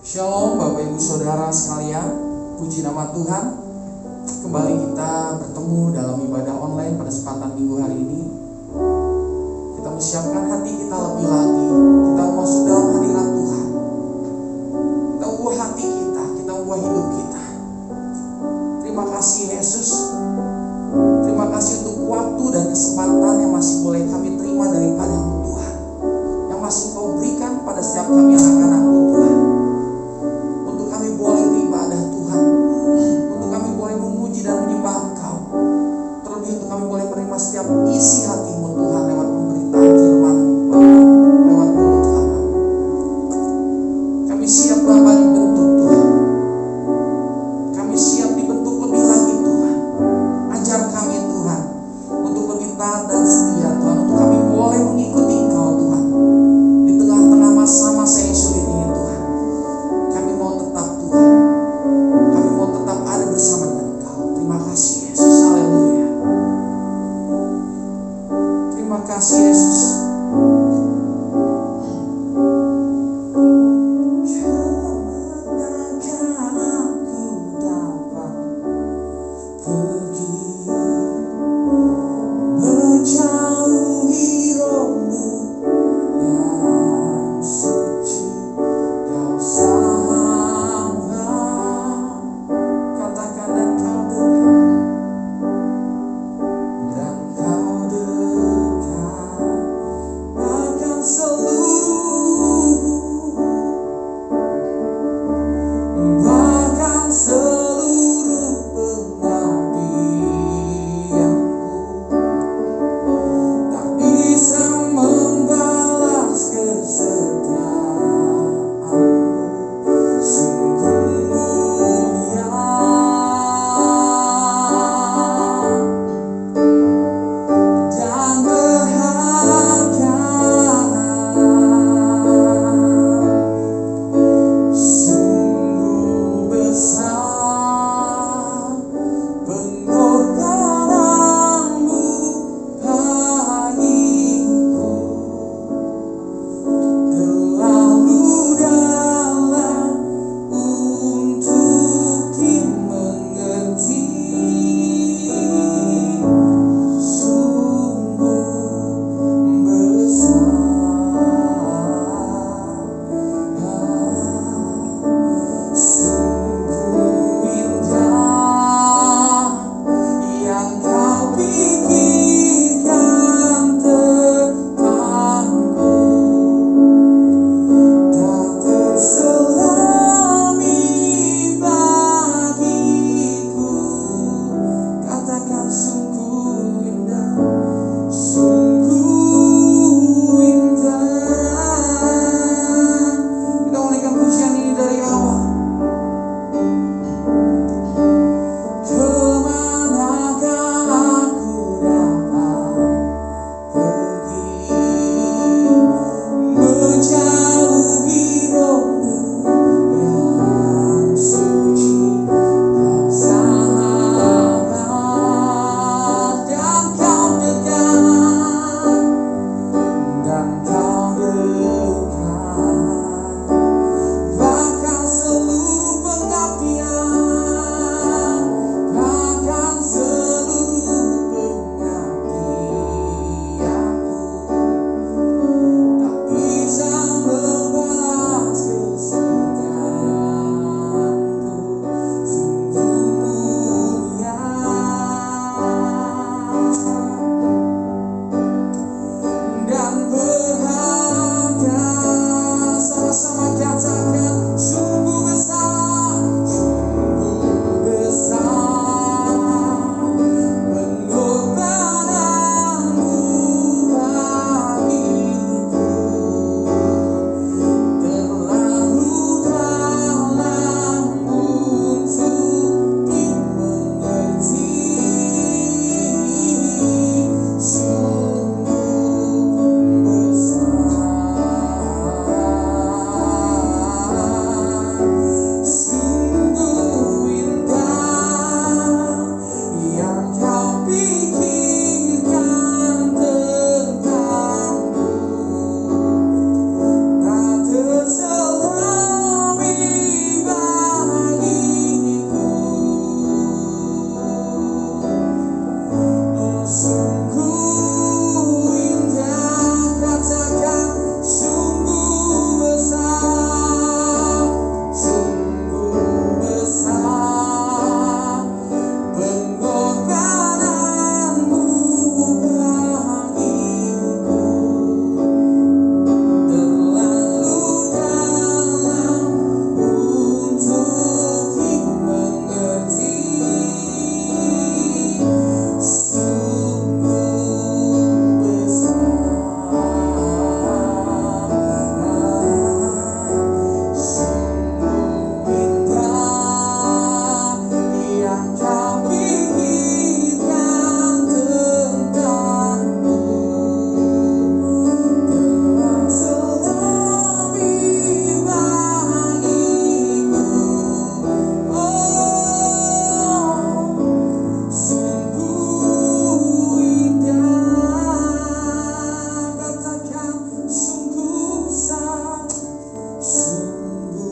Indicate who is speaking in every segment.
Speaker 1: Shalom Bapak Ibu Saudara sekalian, puji nama Tuhan. Kembali kita bertemu dalam ibadah online pada kesempatan minggu hari ini. Kita menyiapkan hati kita lebih lagi. Kita masuk dalam hadirat Tuhan. Kita ubah hati kita ubah hidup kita. Terima kasih Yesus. Terima kasih untuk waktu dan kesempatan yang masih boleh kami terima daripada-Mu Tuhan, yang masih Kau berikan pada setiap kami anak-anak-Mu Tuhan. Untuk kami boleh beribadah Tuhan, untuk kami boleh memuji dan menyembah Engkau, terlebih untuk kami boleh menerima setiap isi hati-Mu Tuhan lewat pemberitaan firman-Mu Bapa, lewat mulut hamba. Kami siap Bapa dibentuk Tuhan. Kami siap dibentuk lebih lagi Tuhan. Ajar kami Tuhan untuk lebih taat dan setia Tuhan, untuk kami boleh mengikuti Engkau Tuhan di tengah-tengah masa-masa yang sulit ini Tuhan. Kami mau tetap Tuhan, kami mau tetap ada bersama dengan Engkau. Terima kasih Yesus, haleluya. Terima kasih Yesus.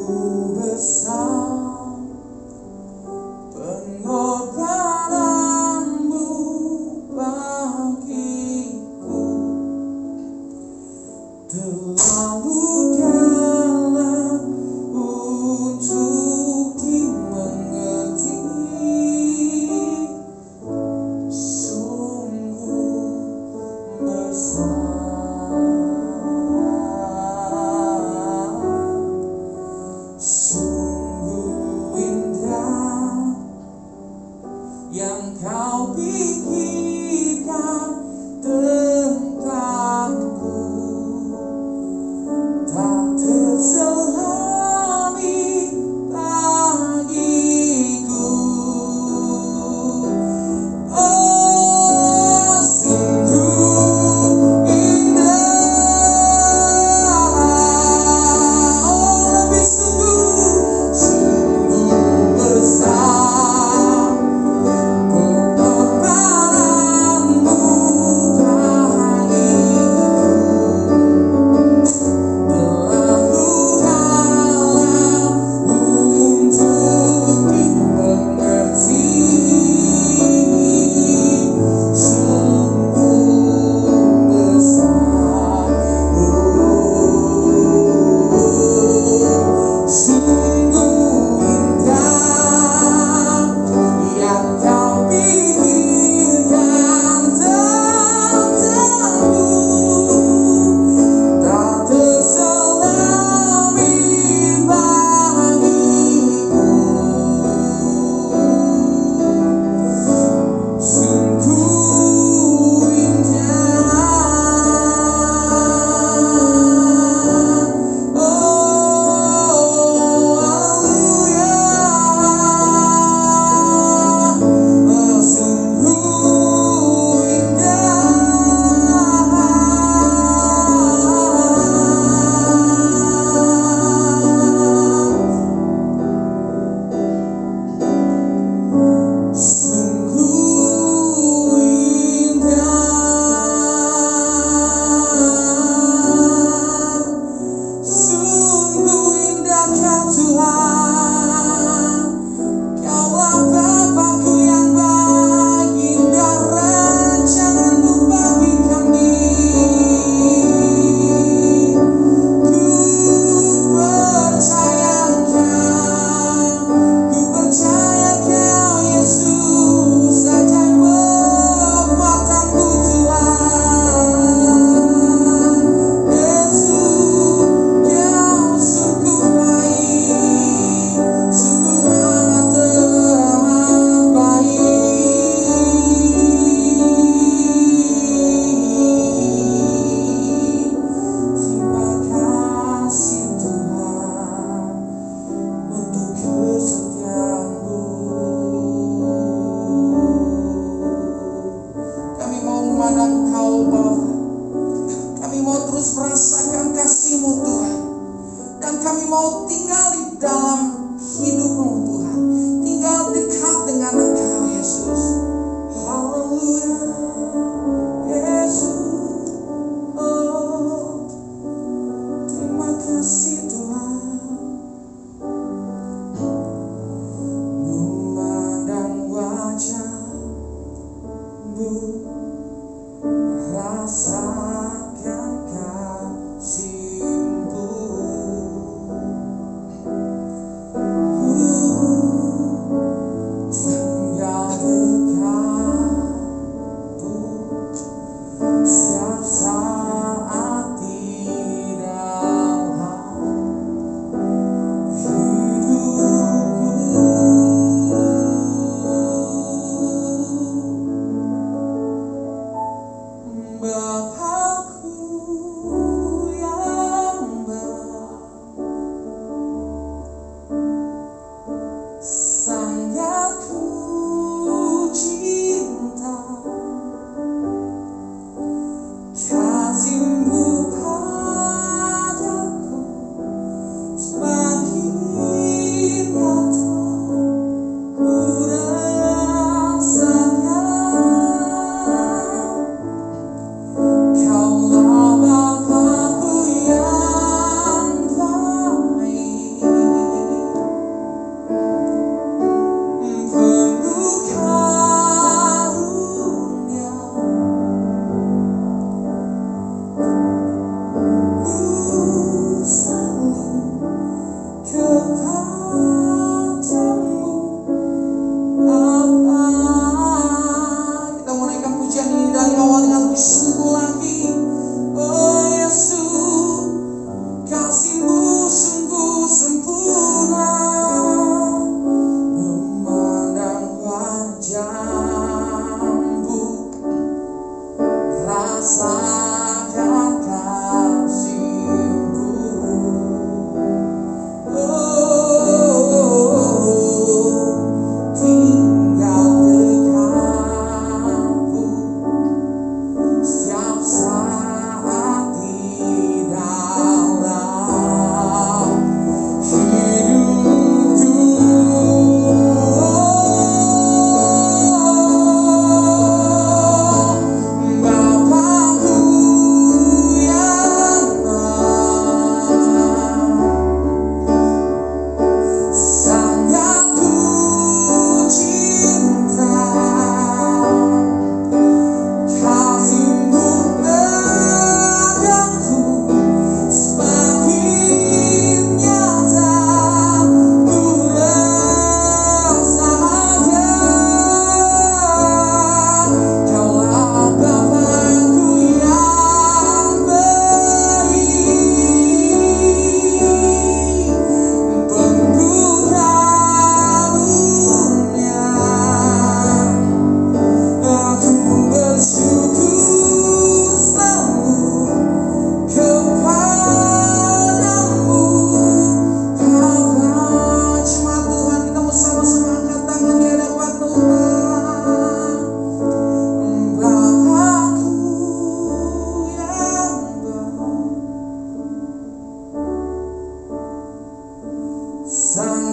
Speaker 1: besar, pengorbananmu bagiku terlalu dalam untuk dimengerti. Sungguh besar, sungguh indah yang kau pikirkan tentangku, tak terselami bagiku. Oh, sungguh indah, oh lebih sungguh besar, pengorbananmu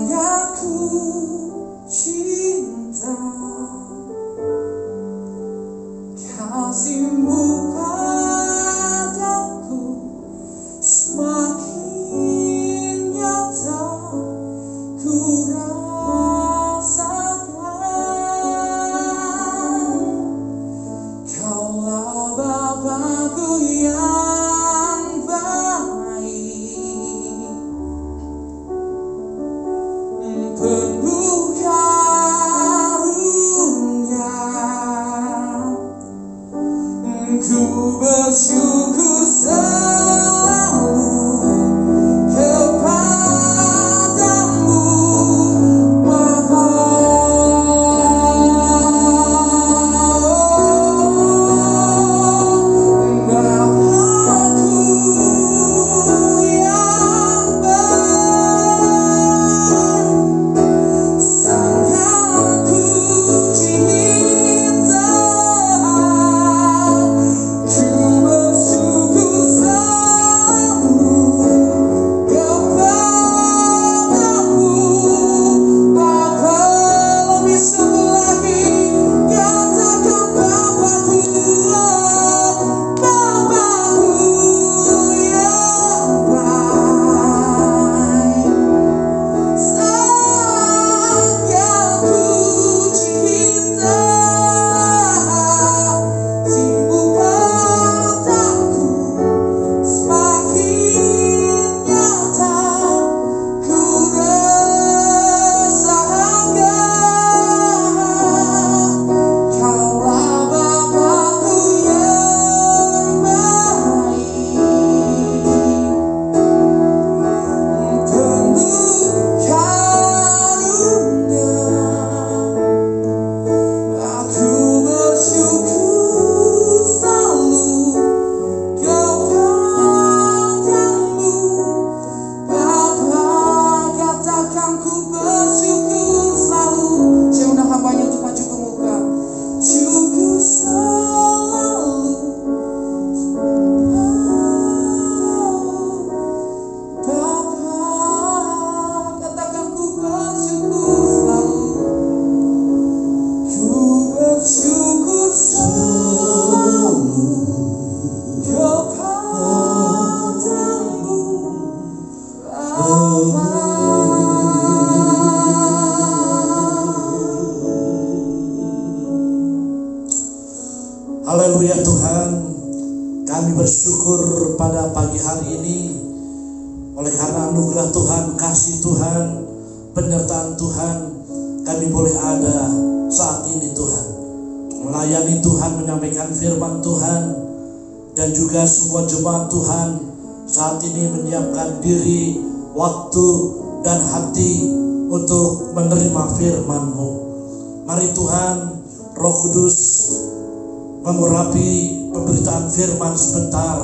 Speaker 1: sangat ku cinta, kasih-Mu padaku semakin nyata ku rasakan. Kaulah Bapa-Ku yang baik, penuh karunia. Ku bersyukur selalu kepadamu, Bapa. Bapa-Ku yang baik, sangat ku cinta, ku bersyukur selalu kepadamu, Bapa. Lebih semua lagi katakan Bapa-Ku, Bapa-Ku yang baik, sangat ku cinta, kasih-Mu padaku semakin nyata ku rasakan. Kaulah Bapa-Ku yang baik, penuh karunia. Aku bersyukur selalu kepadamu, Bapa. Katakan ku bersyukur selalu. Saya undang hambanya untuk maju ke muka. Syukur selalu, Bapa. Katakan ku bersyukur selalu. Ku bersyukur selalu kepadamu, Bapa.
Speaker 2: Haleluya Tuhan, kami bersyukur pada pagi hari ini oleh karena anugerah Tuhan, kasih Tuhan, penyertaan Tuhan, kami boleh ada saat ini Tuhan, melayani Tuhan, menyampaikan firman Tuhan, dan juga semua jemaat Tuhan saat ini menyiapkan diri, waktu, dan hati untuk menerima firman-Mu. Mari Tuhan, Roh Kudus mengurapi pemberitaan firman sebentar,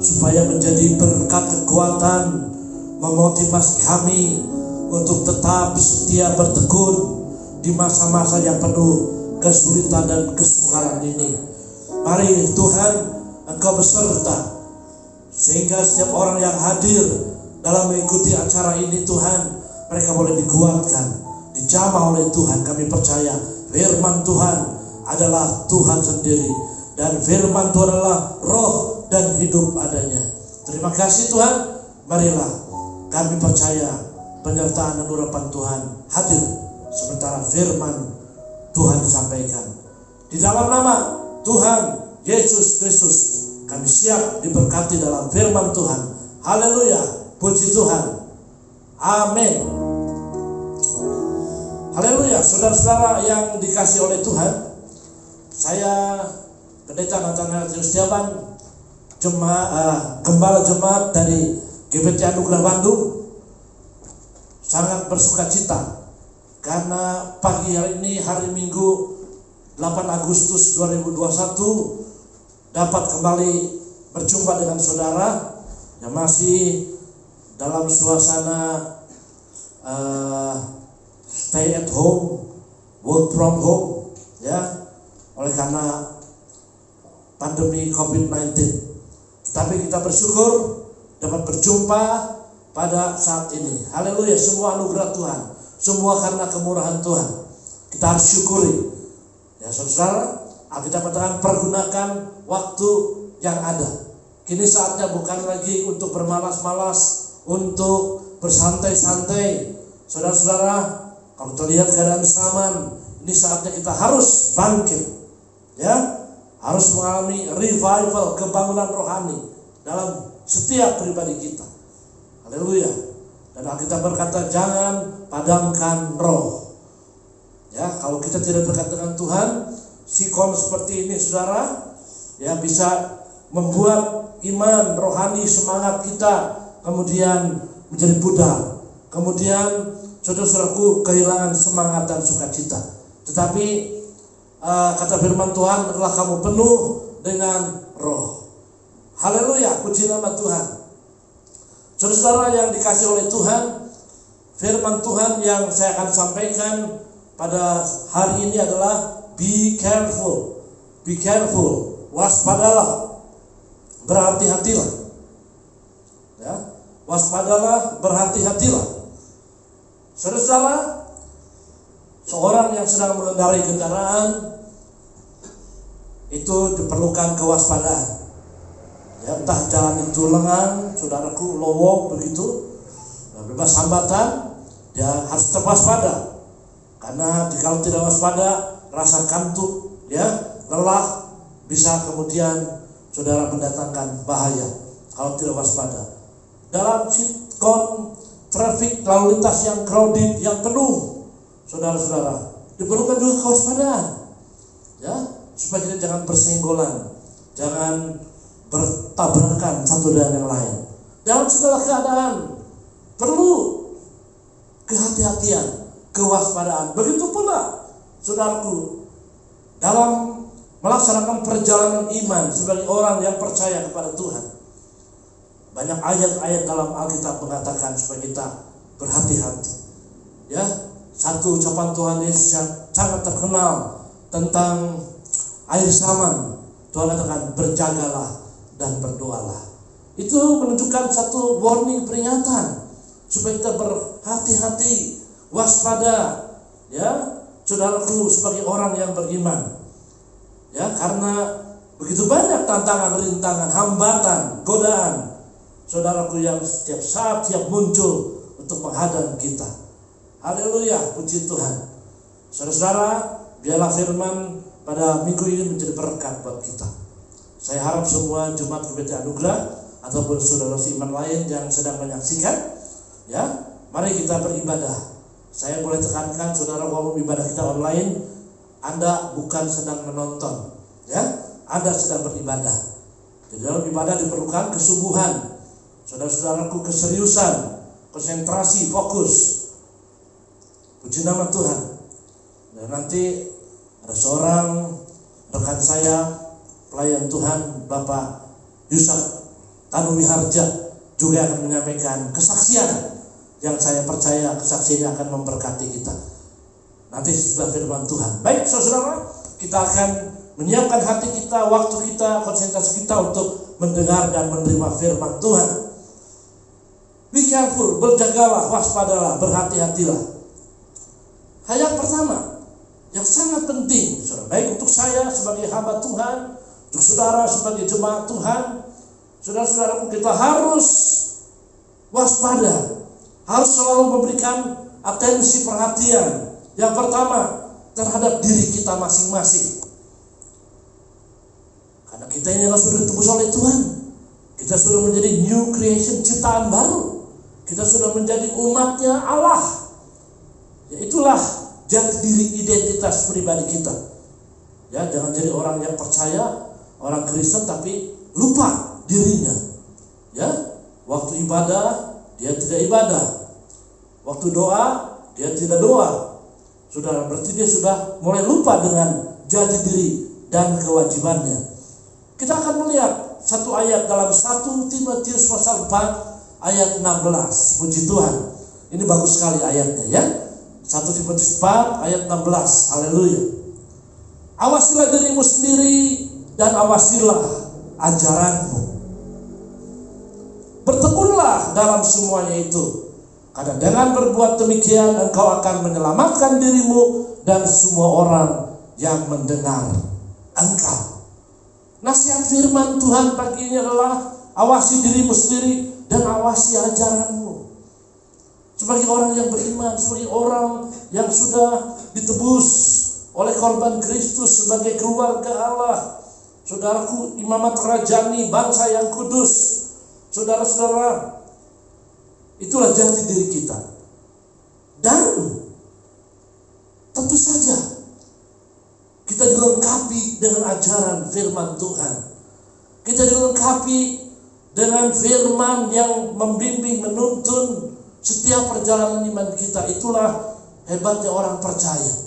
Speaker 2: supaya menjadi berkat kekuatan, memotivasi kami untuk tetap setia bertekun di masa-masa yang penuh kesulitan dan kesukaran ini. Mari Tuhan, Engkau beserta, sehingga setiap orang yang hadir dalam mengikuti acara ini Tuhan, mereka boleh dikuatkan, dijamah oleh Tuhan. Kami percaya firman Tuhan adalah Tuhan sendiri, dan firman Tuhan adalah roh dan hidup adanya. Terima kasih Tuhan. Marilah kami percaya penyertaan dan urapan Tuhan hadir sementara firman Tuhan disampaikan. Di dalam nama Tuhan Yesus Kristus kami siap diberkati dalam firman Tuhan. Haleluya, puji Tuhan. Amin. Haleluya, saudara-saudara yang dikasihi oleh Tuhan, saya Pendeta Nathanael Setiawan, Gembala Jemaat dari GBT Anugerah Bandung, sangat bersuka cita karena pagi hari ini, hari Minggu 8 Agustus 2021, dapat kembali berjumpa dengan saudara yang masih dalam suasana stay at home, work from home, ya, oleh karena pandemi COVID-19. Tetapi kita bersyukur dapat berjumpa pada saat ini. Haleluya, semua anugerah Tuhan, semua karena kemurahan Tuhan. Kita harus syukuri. Ya saudara, Alkitab katakan pergunakan waktu yang ada. Kini saatnya bukan lagi untuk bermalas-malas, untuk bersantai-santai. Saudara-saudara, kalau kita lihat keadaan zaman, ini saatnya kita harus bangkit, ya, harus mengalami revival, kebangunan rohani dalam setiap pribadi kita. Haleluya. Dan Alkitab berkata jangan padamkan roh. Ya, kalau kita tidak dekat dengan Tuhan, sikon seperti ini saudara, ya bisa membuat iman rohani semangat kita kemudian menjadi pudar. Kemudian saudara-saudaraku kehilangan semangat dan sukacita. Tetapi kata firman Tuhan adalah kamu penuh dengan roh. Haleluya, puji nama Tuhan. Saudara-saudara yang dikasih oleh Tuhan, firman Tuhan yang saya akan sampaikan pada hari ini adalah be careful, waspadalah, berhati-hatilah, ya, waspadalah, berhati-hatilah. Saudara-saudara, seorang yang sedang mengendarai kendaraan itu diperlukan kewaspadaan. Ya, entah jalan itu lengang, saudaraku, lowong begitu, bebas hambatan, dia harus tetap waspada. Karena kalau tidak waspada, rasa kantuk, ya, lelah, bisa kemudian saudara mendatangkan bahaya kalau tidak waspada. Dalam sikon trafik lalu lintas yang crowded, yang penuh, saudara-saudara, diperlukan juga kewaspadaan, ya, supaya kita jangan bersenggolan, jangan bertabrakan satu dengan yang lain. Dalam segala keadaan perlu kehati-hatian, kewaspadaan. Begitu pula, saudaraku, dalam melaksanakan perjalanan iman sebagai orang yang percaya kepada Tuhan. Banyak ayat-ayat dalam Alkitab mengatakan supaya kita berhati-hati. Ya, satu ucapan Tuhan Yesus yang sangat terkenal tentang akhir zaman. Tuhan katakan berjagalah dan berdoalah. Itu menunjukkan satu warning, peringatan supaya kita berhati-hati, waspada, ya, saudaraku, sebagai orang yang beriman. Ya, karena begitu banyak tantangan, rintangan, hambatan, godaan, saudaraku, yang setiap saat siap muncul untuk menghadang kita. Haleluya, puji Tuhan. Saudara-saudara, biarlah firman pada minggu ini menjadi berkat buat kita. Saya harap semua jemaat Gereja Anugerah ataupun saudara seiman lain yang sedang menyaksikan, ya, mari kita beribadah. Saya boleh tekankan, saudara, walaupun ibadah kita online, Anda bukan sedang menonton, ya, Anda sedang beribadah. Jadi dalam ibadah diperlukan kesungguhan, saudara-saudaraku, keseriusan, konsentrasi, fokus. Puji nama Tuhan. Dan nanti ada seorang rekan saya, pelayan Tuhan, Bapak Yusuf Tanuwiharja, juga akan menyampaikan kesaksian yang saya percaya kesaksiannya akan memberkati kita. Nanti setelah firman Tuhan. Baik, saudara, kita akan menyiapkan hati kita, waktu kita, konsentrasi kita untuk mendengar dan menerima firman Tuhan. Be careful, berjagalah, waspadalah, berhati-hatilah. Hal yang pertama, yang sangat penting, saudara, baik untuk saya sebagai hamba Tuhan, untuk saudara sebagai jemaat Tuhan, saudara-saudaraku, kita harus waspada, harus selalu memberikan atensi, perhatian. Yang pertama, terhadap diri kita masing-masing. Karena kita ini adalah sudah ditebus oleh Tuhan. Kita sudah menjadi new creation, ciptaan baru. Kita sudah menjadi umatnya Allah. Ya, itulah jati diri, identitas pribadi kita. Ya, jangan jadi orang yang percaya, orang Kristen tapi lupa dirinya. Ya, waktu ibadah dia tidak ibadah, waktu doa dia tidak doa. Saudara, berarti dia sudah mulai lupa dengan jati diri dan kewajibannya. Kita akan melihat satu ayat dalam 1 Timotius pasal 4 ayat 16. Puji Tuhan. Ini bagus sekali ayatnya, ya. 1 Timotius 4 ayat 16. Haleluya. Awasilah dirimu sendiri dan awasilah ajaranmu. Bertekunlah bertekunlah dalam semuanya itu. Karena dengan berbuat demikian engkau akan menyelamatkan dirimu dan semua orang yang mendengar engkau. Nasihat firman Tuhan pagi ini adalah awasi dirimu sendiri dan awasi ajaranmu. Sebagai orang yang beriman, sebagai orang yang sudah ditebus oleh korban Kristus sebagai keluarga Allah, saudaraku, imamat rajani, bangsa yang kudus, saudara-saudara, itulah jati diri kita. Dan tentu saja kita dilengkapi dengan ajaran firman Tuhan. Kita dilengkapi dengan firman yang membimbing, menuntun setiap perjalanan iman kita. Itulah hebatnya orang percaya.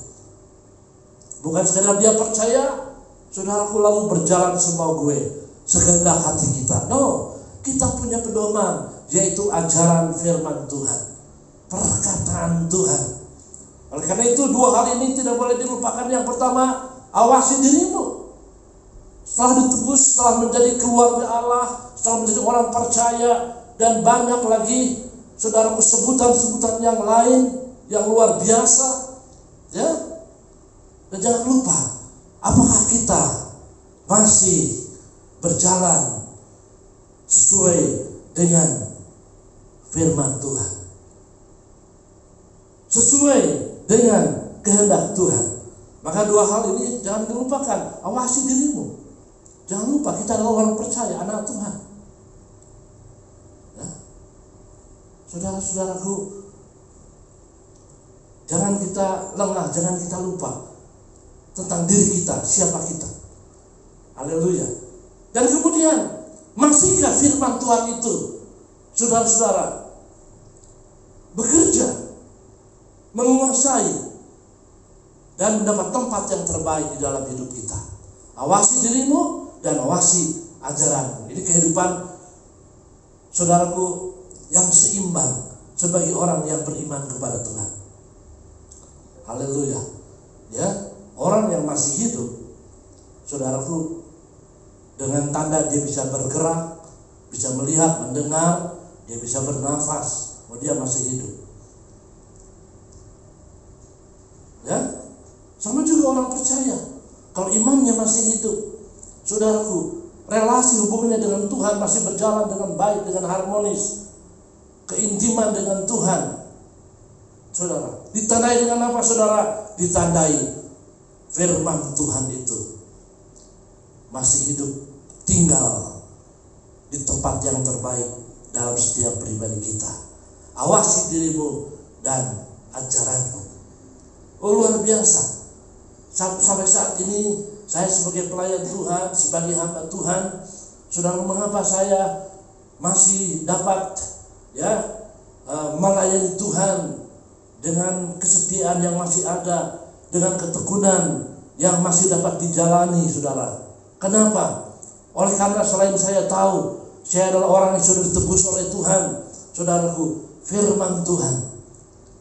Speaker 2: Bukan sekedar dia percaya, saudaraku, lalu berjalan semau gue, sekehendak hati kita. No, kita punya pedoman, yaitu ajaran firman Tuhan, perkataan Tuhan. Oleh karena itu dua hal ini tidak boleh dilupakan. Yang pertama, awasi dirimu. Setelah ditebus, setelah menjadi keluarga Allah, setelah menjadi orang percaya, dan banyak lagi, saudaraku, sebutan-sebutan yang lain yang luar biasa, ya. Dan jangan lupa, apakah kita masih berjalan sesuai dengan firman Tuhan, sesuai dengan kehendak Tuhan? Maka dua hal ini jangan dilupakan. Awasi dirimu. Jangan lupa kita adalah orang percaya, anak Tuhan. Ya. Saudara-saudaraku, jangan kita lengah, jangan kita lupa tentang diri kita, siapa kita. Haleluya. Dan kemudian, masihkah firman Tuhan itu, saudara-saudara, bekerja, menguasai, dan mendapat tempat yang terbaik di dalam hidup kita? Awasi dirimu dan awasi ajaranmu. Ini kehidupan, saudaraku, yang seimbang sebagai orang yang beriman kepada Tuhan. Haleluya. Ya, orang yang masih hidup, saudaraku, dengan tanda dia bisa bergerak, bisa melihat, mendengar, dia bisa bernafas, dia masih hidup. Ya, sama juga orang percaya. Kalau imannya masih hidup, saudaraku, relasi hubungannya dengan Tuhan masih berjalan dengan baik, dengan harmonis, keintiman dengan Tuhan, saudara. Ditandai dengan apa, saudara? Ditandai firman Tuhan itu masih hidup, tinggal di tempat yang terbaik dalam setiap pribadi kita. Awasi dirimu dan ajaranmu. Oh, luar biasa. Sampai saat ini saya sebagai pelayan Tuhan, sebagai hamba Tuhan, saudara, mengapa saya masih dapat melayani Tuhan dengan kesetiaan yang masih ada, dengan ketekunan yang masih dapat dijalani, saudara. Kenapa? Oleh karena selain saya tahu saya adalah orang yang sudah ditebus oleh Tuhan, saudaraku, firman Tuhan,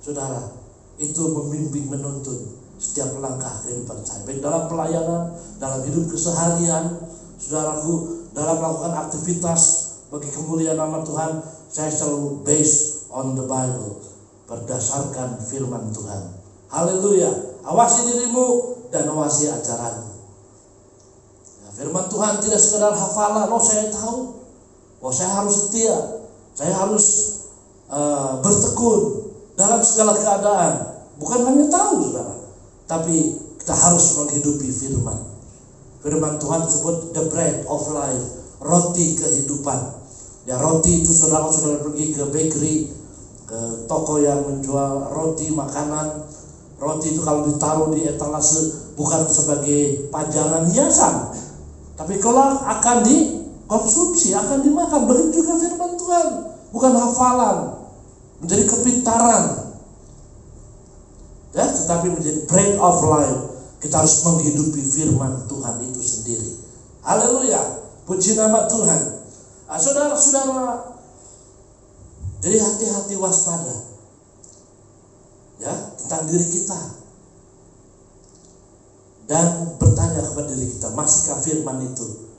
Speaker 2: saudara, itu membimbing, menuntun setiap langkah kehidupan saya, baik dalam pelayanan, dalam hidup keseharian, saudaraku, dalam melakukan aktivitas bagi kemuliaan nama Tuhan. Saya selalu based on the Bible, berdasarkan firman Tuhan. Haleluya. Awasi dirimu dan awasi ajaranmu. Ya, firman Tuhan tidak sekedar hafalan. Oh, saya tahu, oh, saya harus setia, saya harus bertekun dalam segala keadaan. Bukan hanya tahu, saudara, tapi kita harus menghidupi firman. Firman Tuhan disebut the bread of life, roti kehidupan. Ya, roti itu, saudara pergi ke bakery, ke toko yang menjual roti, makanan. Roti itu kalau ditaruh di etalase bukan sebagai pajangan hiasan, tapi kelak akan dikonsumsi, akan dimakan. Begitu juga firman Tuhan, bukan hafalan, menjadi kepintaran, ya, tetapi menjadi bread of life. Kita harus menghidupi firman Tuhan itu sendiri. Haleluya, puji nama Tuhan. Saudara-saudara, jadi hati-hati, waspada, ya, tentang diri kita, dan bertanya kepada diri kita, masihkah firman itu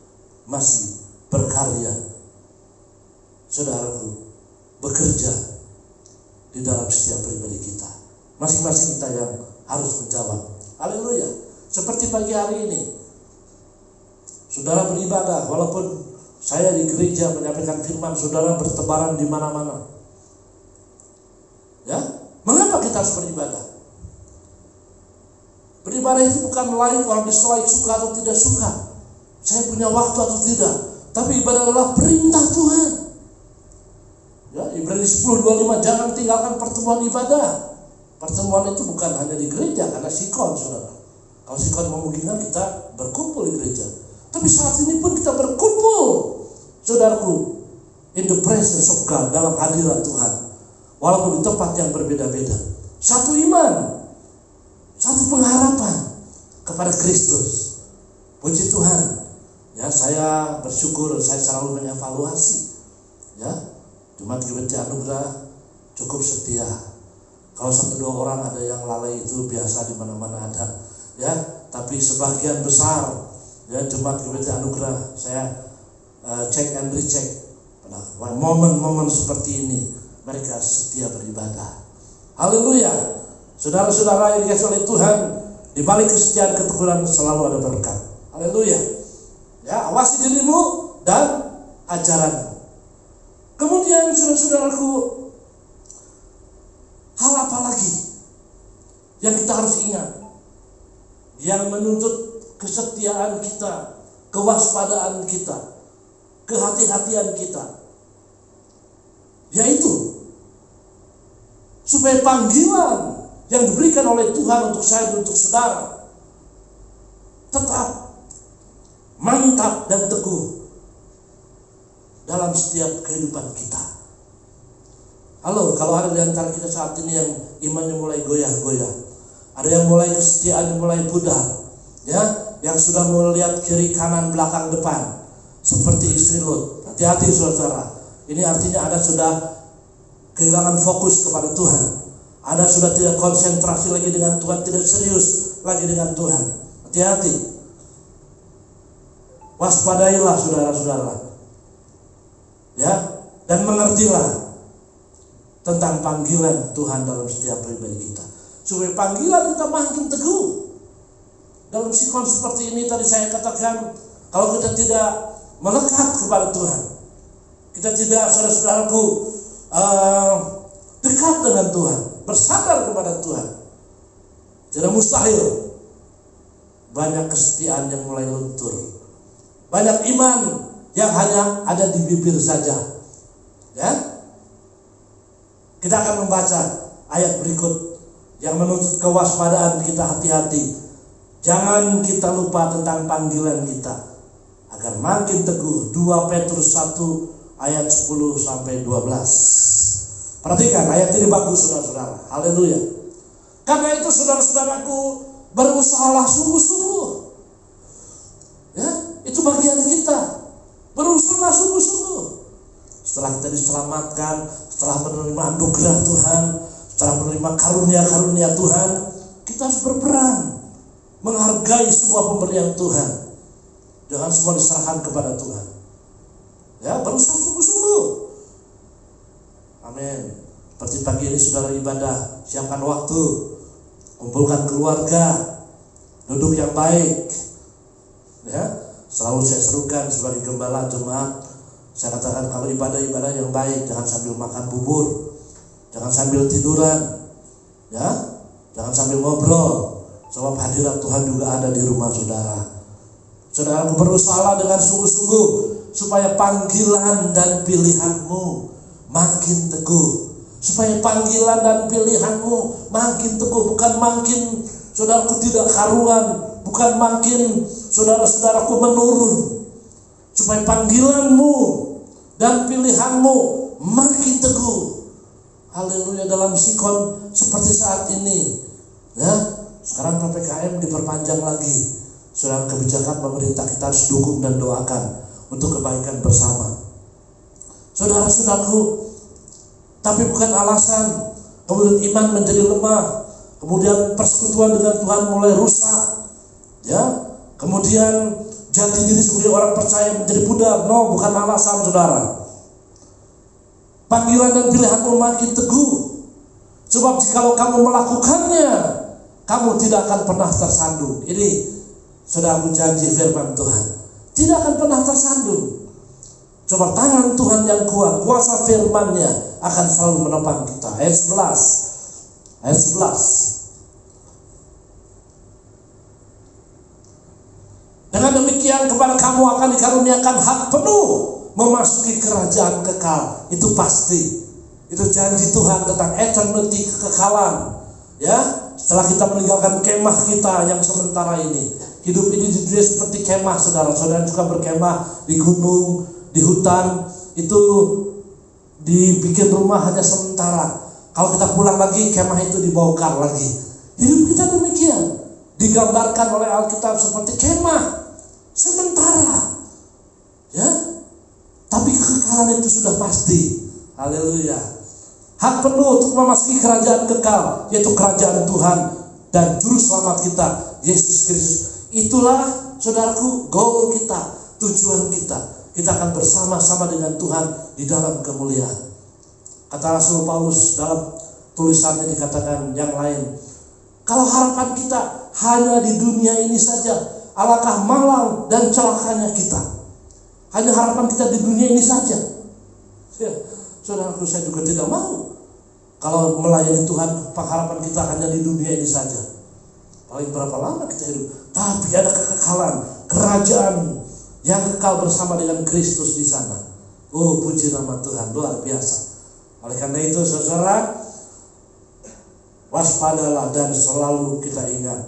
Speaker 2: masih berkarya, saudaraku, Masing-masing kita yang harus menjawab. Haleluya. Seperti pagi hari ini, saudara beribadah, walaupun saya di gereja menyampaikan firman, saudara bertebaran di mana-mana. Ya, mengapa kita harus beribadah? Beribadah itu bukan lain orang dislike, suka atau tidak suka, saya punya waktu atau tidak, tapi ibadah adalah perintah Tuhan. Ya, Ibrani 10:25, jangan tinggalkan pertemuan ibadah. Pertemuan itu bukan hanya di gereja, karena sikon, saudara. Kalau sikon memungkinkan kita berkumpul di gereja. Tapi saat ini pun kita berkumpul, saudaraku, in the presence of God, dalam hadirat Tuhan. Walaupun di tempat yang berbeda-beda. Satu iman, satu pengharapan kepada Kristus. Puji Tuhan. Ya, saya bersyukur, saya selalu mengevaluasi. Ya, Jemaat GBT Anugerah cukup setia. Kalau 1-2 orang ada yang lalai, itu biasa, di mana-mana ada. Ya, tapi sebagian besar ya Jemaat GBT Anugerah saya cek and recheck. Pada momen-momen seperti ini mereka setia beribadah. Haleluya. Saudara-saudara yang dikasihi oleh Tuhan, di balik kesetiaan ketekunan selalu ada berkat. Haleluya. Ya, awasi dirimu dan ajaran. Kemudian saudara-saudaraku, hal apa lagi yang kita harus ingat, yang menuntut kesetiaan kita, kewaspadaan kita, kehati-hatian kita, yaitu supaya panggilan yang diberikan oleh Tuhan untuk saya dan untuk saudara tetap mantap dan teguh dalam setiap kehidupan kita. Halo, kalau ada di antara kita saat ini yang imannya mulai goyah-goyah, ada yang mulai kesetiaannya mulai pudar, ya, yang sudah melihat kiri kanan belakang depan seperti istri Lot. Hati-hati saudara. Ini artinya Anda sudah kehilangan fokus kepada Tuhan. Anda sudah tidak konsentrasi lagi dengan Tuhan, tidak serius lagi dengan Tuhan. Hati-hati. Waspadailah saudara-saudara. Ya, dan mengertilah tentang panggilan Tuhan dalam setiap pribadi kita, supaya panggilan kita makin teguh. Dalam sikon seperti ini tadi saya katakan, kalau kita tidak melekat kepada Tuhan, kita tidak, saudara-saudaraku, dekat dengan Tuhan, bersandar kepada Tuhan, tidak mustahil banyak kesetiaan yang mulai luntur, banyak iman yang hanya ada di bibir saja. Ya, kita akan membaca ayat berikut yang menuntut kewaspadaan kita. Hati-hati, jangan kita lupa tentang panggilan kita agar makin teguh. 2 Petrus 1 ayat 10-12. Perhatikan ayat ini, bagus saudara-saudara. Haleluya. Karena itu saudara-saudaraku, berusahalah sungguh-sungguh. Ya, itu bagian kita. Berusahalah sungguh-sungguh. Setelah kita diselamatkan, setelah menerima anugerah Tuhan, setelah menerima karunia-karunia Tuhan, kita harus berperan menghargai semua pemberian Tuhan. Jangan semua diserahkan kepada Tuhan. Ya, berusaha sungguh-sungguh. Amin. Seperti pagi ini saudara ibadah, siapkan waktu, kumpulkan keluarga, duduk yang baik. Ya, selalu saya serukan sebagai gembala jemaat, saya katakan kalau ibadah yang baik, jangan sambil makan bubur, jangan sambil tiduran, ya, jangan sambil ngobrol, sebab hadirat Tuhan juga ada di rumah saudara. Saudara berusaha dengan sungguh-sungguh supaya panggilan dan pilihanmu makin teguh, supaya panggilan dan pilihanmu makin teguh, bukan makin saudaraku tidak karuan, bukan makin saudara-saudaraku menurun, supaya panggilanmu dan pilihanmu makin teguh. Haleluya. Dalam sikon seperti saat ini, ya, sekarang PPKM diperpanjang lagi. Saudara, kebijakan pemerintah kita harus dukung dan doakan untuk kebaikan bersama. Saudara-saudaraku, tapi bukan alasan kemudian iman menjadi lemah, kemudian persekutuan dengan Tuhan mulai rusak, ya, kemudian jati diri sebagai orang percaya menjadi pudar. No, bukan alasan saudara. Panggilan dan pilihanmu makin teguh. Sebab jikalau kamu melakukannya, kamu tidak akan pernah tersandung. Ini saudara janji firman Tuhan. Tidak akan pernah tersandung. Coba tangan Tuhan yang kuat, kuasa firman-Nya akan selalu menopang kita. Ayat 11. Ayat 11. Dengan demikian kepada kamu akan dikaruniakan hak penuh memasuki kerajaan kekal. Itu pasti. Itu janji Tuhan tentang eternity, kekekalan. Ya, setelah kita meninggalkan kemah kita yang sementara ini. Hidup ini di dunia seperti kemah, saudara-saudara juga berkemah di gunung, di hutan. Itu dibikin rumah hanya sementara. Kalau kita pulang lagi, kemah itu dibongkar lagi. Hidup kita demikian. Digambarkan oleh Alkitab seperti kemah sementara. Ya, tapi kekekalan itu sudah pasti. Haleluya. Hak penuh untuk memasuki kerajaan kekal, yaitu kerajaan Tuhan dan juru selamat kita, Yesus Kristus. Itulah saudaraku goal kita, tujuan kita. Kita akan bersama-sama dengan Tuhan di dalam kemuliaan. Kata Rasul Paulus dalam tulisannya dikatakan yang lain, kalau harapan kita hanya di dunia ini saja, alangkah malang dan celakanya kita. Hanya harapan kita di dunia ini saja. Ya, saudaraku, saya juga tidak mau kalau melayani Tuhan, harapan kita hanya di dunia ini saja. Paling berapa lama kita hidup? Tapi ada kekekalan, kerajaan yang kekal bersama dengan Kristus di sana. Oh, puji nama Tuhan, luar biasa. Oleh karena itu, saudara, waspadalah dan selalu kita ingat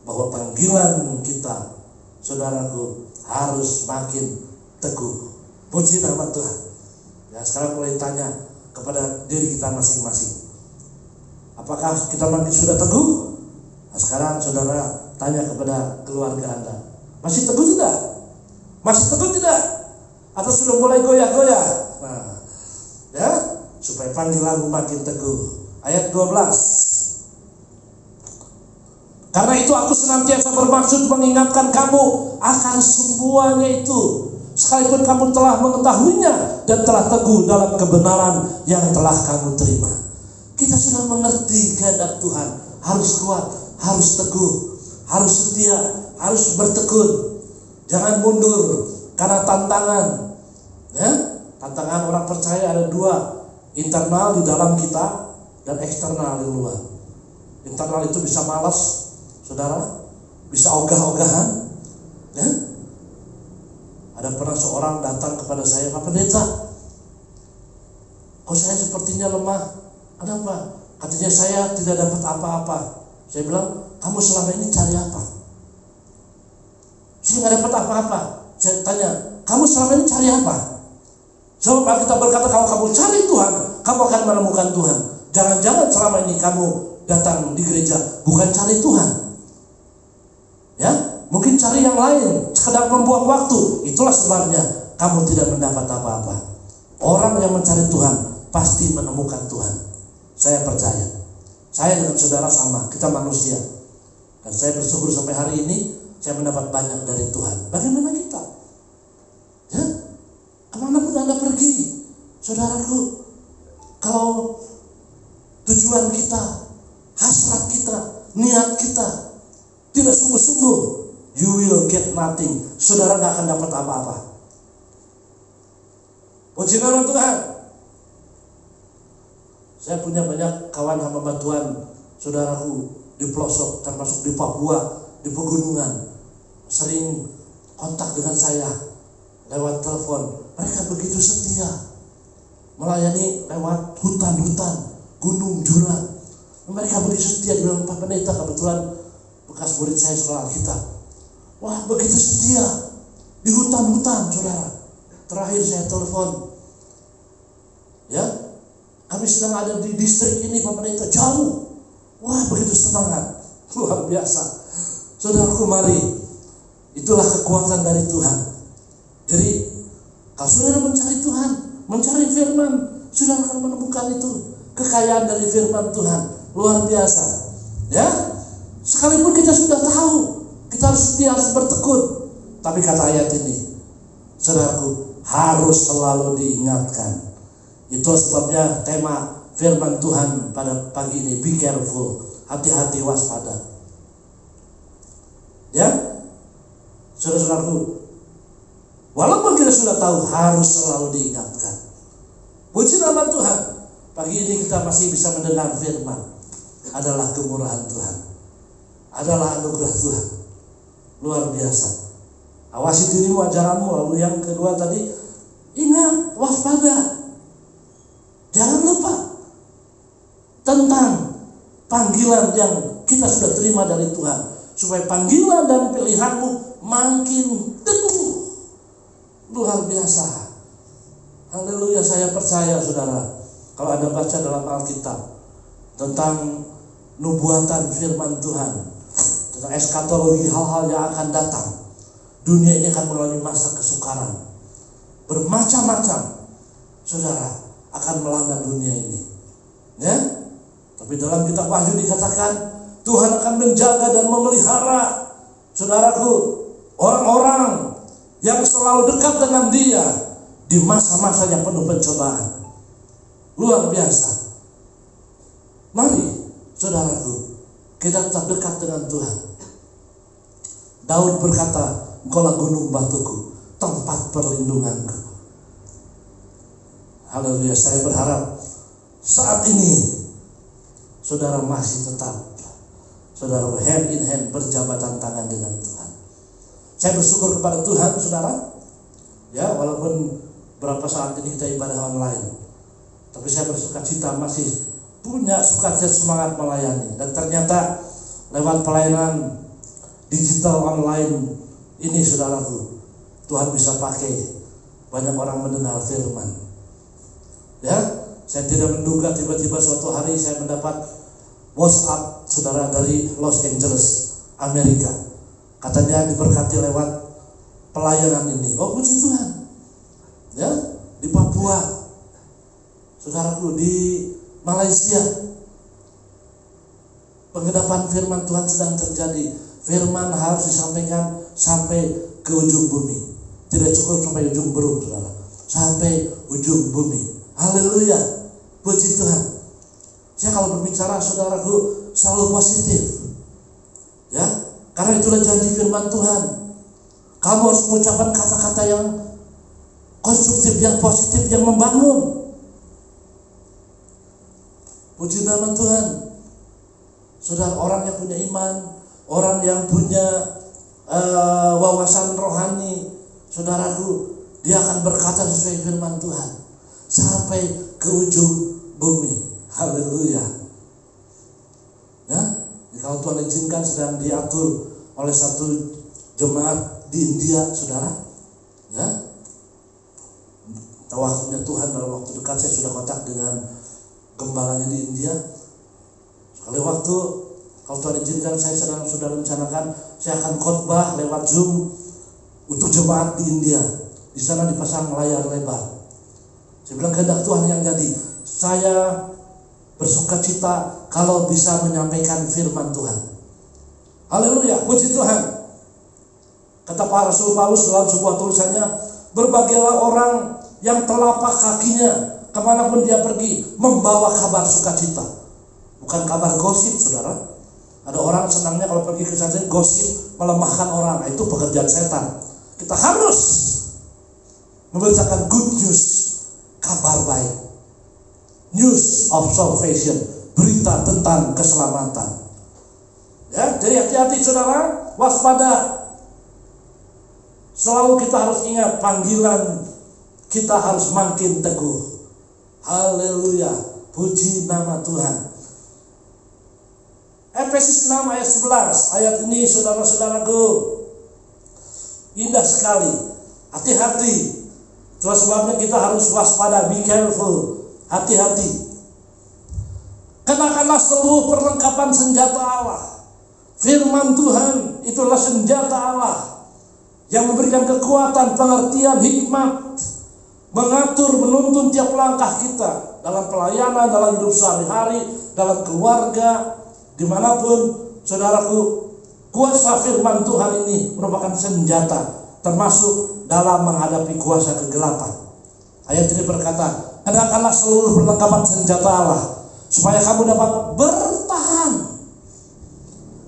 Speaker 2: bahwa panggilan kita, saudaraku, harus makin teguh. Puji nama Tuhan. Ya, sekarang mulai tanya kepada diri kita masing-masing. Apakah kita makin sudah teguh? Nah, sekarang saudara tanya kepada keluarga Anda. Masih teguh tidak? Masih teguh tidak? Atau sudah mulai goyah-goyah? Nah, ya, supaya panggilanmu makin teguh. Ayat 12. Karena itu aku senantiasa bermaksud mengingatkan kamu akan semuanya itu, sekalipun kamu telah mengetahuinya dan telah teguh dalam kebenaran yang telah kamu terima. Kita sudah mengerti kehendak Tuhan. Harus kuat, harus teguh, harus setia, harus bertekun. Jangan mundur karena tantangan. Ya, tantangan orang percaya ada dua, internal di dalam kita dan eksternal di luar. Internal itu bisa malas, saudara, bisa ogah-ogahan. Ya, ada pernah seorang datang kepada saya, Pak Pendeta, kok saya sepertinya lemah? Kenapa? Katanya saya tidak dapat apa-apa. Saya bilang, kamu selama ini cari apa? Saya nggak dapat apa-apa. Saya tanya, kamu selama ini cari apa? Sebab kita berkata, kalau kamu cari Tuhan, kamu akan menemukan Tuhan. Jangan-jangan selama ini kamu datang di gereja bukan cari Tuhan. Ya, mungkin cari yang lain, sekedar membuang waktu. Itulah sebabnya kamu tidak mendapat apa-apa. Orang yang mencari Tuhan pasti menemukan Tuhan. Saya percaya. Saya dengan saudara sama, kita manusia. Dan saya bersyukur sampai hari ini saya mendapat banyak dari Tuhan. Bagaimana kita? Ya, kemanapun Anda pergi, saudaraku, kalau tujuan kita, hasrat kita, niat kita tidak sungguh-sungguh, you will get nothing. Saudara gak akan dapat apa-apa. Puji nama Tuhan. Saya punya banyak kawan hamba Tuhan, saudaraku, di pelosok, termasuk di Papua, di pegunungan. Sering kontak dengan saya lewat telepon. Mereka begitu setia melayani lewat hutan-hutan, gunung, jurang. Mereka begitu setia. Bilang, Pak Pendeta, kebetulan bekas murid saya sekolah Alkitab. Wah, begitu setia di hutan-hutan, saudara. Terakhir saya telepon, ya, kami sedang ada di distrik ini, Pak Pendeta, jauh. Wah, begitu semangat, luar biasa. Saudaraku, mari, itulah kekuatan dari Tuhan. Jadi, kalau saudara mencari Tuhan, mencari firman, saudara akan menemukan itu. Kekayaan dari firman Tuhan, luar biasa. Ya, sekalipun kita sudah tahu, kita harus setia, harus bertekun. Tapi kata ayat ini, saudaraku, harus selalu diingatkan. Itulah sebabnya tema firman Tuhan pada pagi ini. Be careful, hati-hati, waspada. Ya, saudara-saudaraku, walaupun kita sudah tahu, harus selalu diingatkan. Puji nama Tuhan, pagi ini kita masih bisa mendengar firman. Adalah kemurahan Tuhan, adalah anugerah Tuhan, luar biasa. Awasi dirimu, ajaranmu. Lalu yang kedua tadi, ingat, waspada. Jangan lupa tentang panggilan yang kita sudah terima dari Tuhan, supaya panggilan dan pilihanmu makin teguh. Luar biasa. Haleluya. Saya percaya, saudara, kalau Anda baca dalam Alkitab tentang nubuatan firman Tuhan, tentang eskatologi, hal-hal yang akan datang, dunia ini akan melalui masa kesukaran. Bermacam-macam, saudara, akan melanda dunia ini. Ya, tapi dalam kitab Wahyu dikatakan Tuhan akan menjaga dan memelihara, saudaraku, orang-orang yang selalu dekat dengan Dia di masa-masa yang penuh pencobaan. Luar biasa. Mari, saudaraku, kita tetap dekat dengan Tuhan. Daud berkata, "Engkaulah gunung batuku, tempat perlindunganku." Haleluya. Saya berharap saat ini saudara masih tetap, saudara, hand in hand, berjabatan tangan dengan Tuhan. Saya bersyukur kepada Tuhan, saudara, ya, walaupun berapa saat ini kita ibadah online, tapi saya bersukacita masih punya sukacita, semangat melayani. Dan ternyata lewat pelayanan digital online ini, saudaraku, Tuhan bisa pakai banyak orang mendengar firman. Ya, saya tidak menduga tiba-tiba suatu hari saya mendapat WhatsApp, saudara, dari Los Angeles, Amerika. Katanya diberkati lewat pelayanan ini. Oh, puji Tuhan. Ya, di Papua, saudaraku, di Malaysia, penggenapan firman Tuhan sedang terjadi. Firman harus disampaikan sampai ke ujung bumi. Tidak cukup sampai ujung berung, saudara, sampai ujung bumi. Haleluya, puji Tuhan. Saya kalau berbicara, saudaraku, selalu positif, ya, karena itulah janji firman Tuhan. Kamu harus mengucapkan kata-kata yang konstruktif, yang positif, yang membangun. Puji nama Tuhan. Saudara, orang yang punya iman, orang yang punya wawasan rohani, saudaraku, dia akan berkata sesuai firman Tuhan sampai ke ujung bumi. Haleluya. Ya, kalau Tuhan izinkan sedang diatur oleh satu jemaat di India, saudara. Ya, waktunya Tuhan, dalam waktu dekat saya sudah kontak dengan gembalanya di India. Sekali waktu, kalau Tuhan izinkan, saya sudah rencanakan saya akan khotbah lewat Zoom untuk jemaat di India. Di sana dipasang layar lebar. Saya bilang, kehendak Tuhan yang jadi. Saya bersukacita kalau bisa menyampaikan firman Tuhan. Haleluya, puji Tuhan. Kata Pak Rasul Paulus dalam sebuah tulisannya, berbahagialah orang yang telapak kakinya kemanapun dia pergi membawa kabar sukacita. Bukan kabar gosip, saudara. Ada orang senangnya kalau pergi ke sana gosip, melemahkan orang. Nah, itu pekerjaan setan. Kita harus memberitakan good news, kabar baik, news of salvation, berita tentang keselamatan. Ya, jadi hati-hati, saudara, waspada. Selalu kita harus ingat panggilan kita harus makin teguh. Haleluya, puji nama Tuhan. Efesus 6 ayat 11. Ayat ini, saudara-saudaraku, indah sekali. Hati-hati. Itulah sebabnya kita harus waspada, be careful, hati-hati. Kenakanlah seluruh perlengkapan senjata Allah. Firman Tuhan itulah senjata Allah yang memberikan kekuatan, pengertian, hikmat, mengatur, menuntun tiap langkah kita dalam pelayanan, dalam hidup sehari-hari, dalam keluarga, dimanapun, saudaraku. Kuasa firman Tuhan ini merupakan senjata, termasuk dalam menghadapi kuasa kegelapan. Ayat ini berkata, Kenakanlah seluruh perlengkapan senjata Allah, supaya kamu dapat bertahan.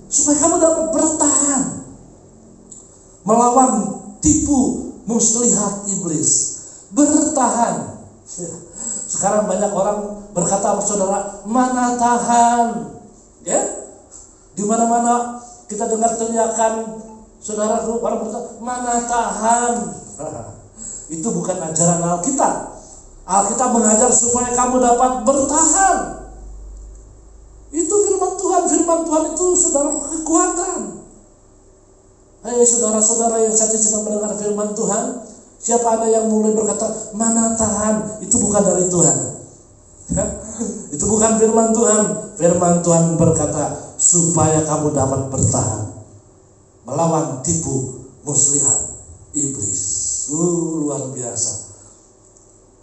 Speaker 2: Supaya kamu dapat bertahan melawan tipu muslihat iblis. Bertahan. Sekarang banyak orang berkata, saudara, mana tahan? Ya, di mana-mana kita dengar teriakan, saudaraku, orang berkata, mana tahan? Itu bukan ajaran Alkitab. Alkitab mengajar supaya kamu dapat bertahan. Itu firman Tuhan. Firman Tuhan itu, saudara, kekuatan. Hai saudara-saudara yang saat ini sedang mendengar firman Tuhan, siapa ada yang mulai berkata, mana tahan? Itu bukan dari Tuhan. Itu bukan firman Tuhan. Firman Tuhan berkata, supaya kamu dapat bertahan melawan tipu muslihat iblis. Luar biasa.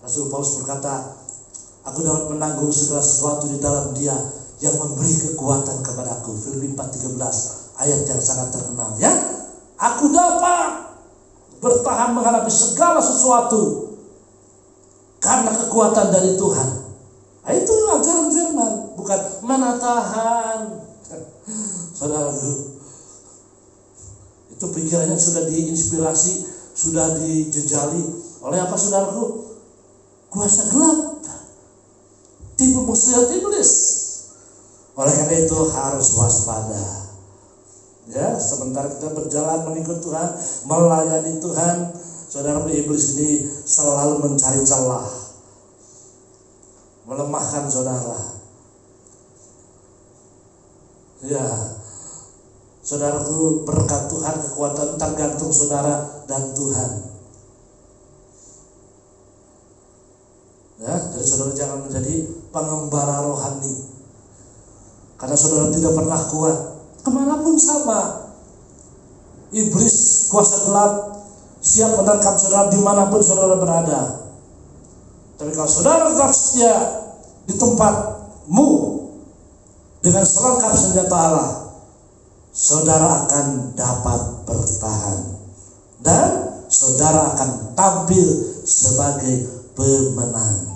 Speaker 2: Rasul Paulus berkata, aku dapat menanggung segala sesuatu di dalam Dia yang memberi kekuatan kepadaku. Filipi 4:13, ayat yang sangat terkenal, ya. Aku dapat bertahan menghadapi segala sesuatu karena kekuatan dari Tuhan. Nah, itu ajaran firman, bukan mana tahan. Saudaraku, itu pikirannya sudah diinspirasi, sudah dijejali oleh apa, saudaraku? Kuasa gelap, tipu muslihat iblis. Oleh karena itu harus waspada. Ya, sementara kita berjalan mengikut Tuhan, melayani Tuhan, saudara, iblis ini selalu mencari celah, melemahkan saudara. Ya, saudaraku, berkat Tuhan, kekuatan tergantung saudara dan Tuhan. Ya, jadi saudara jangan menjadi pengembara rohani, karena saudara tidak pernah kuat. Kemanapun sama, iblis kuasa gelap siap menerkam saudara dimanapun saudara berada. Tapi kalau saudara tetap setia di tempatmu dengan selengkap senjata Allah, saudara akan dapat bertahan dan saudara akan tampil sebagai pemenang.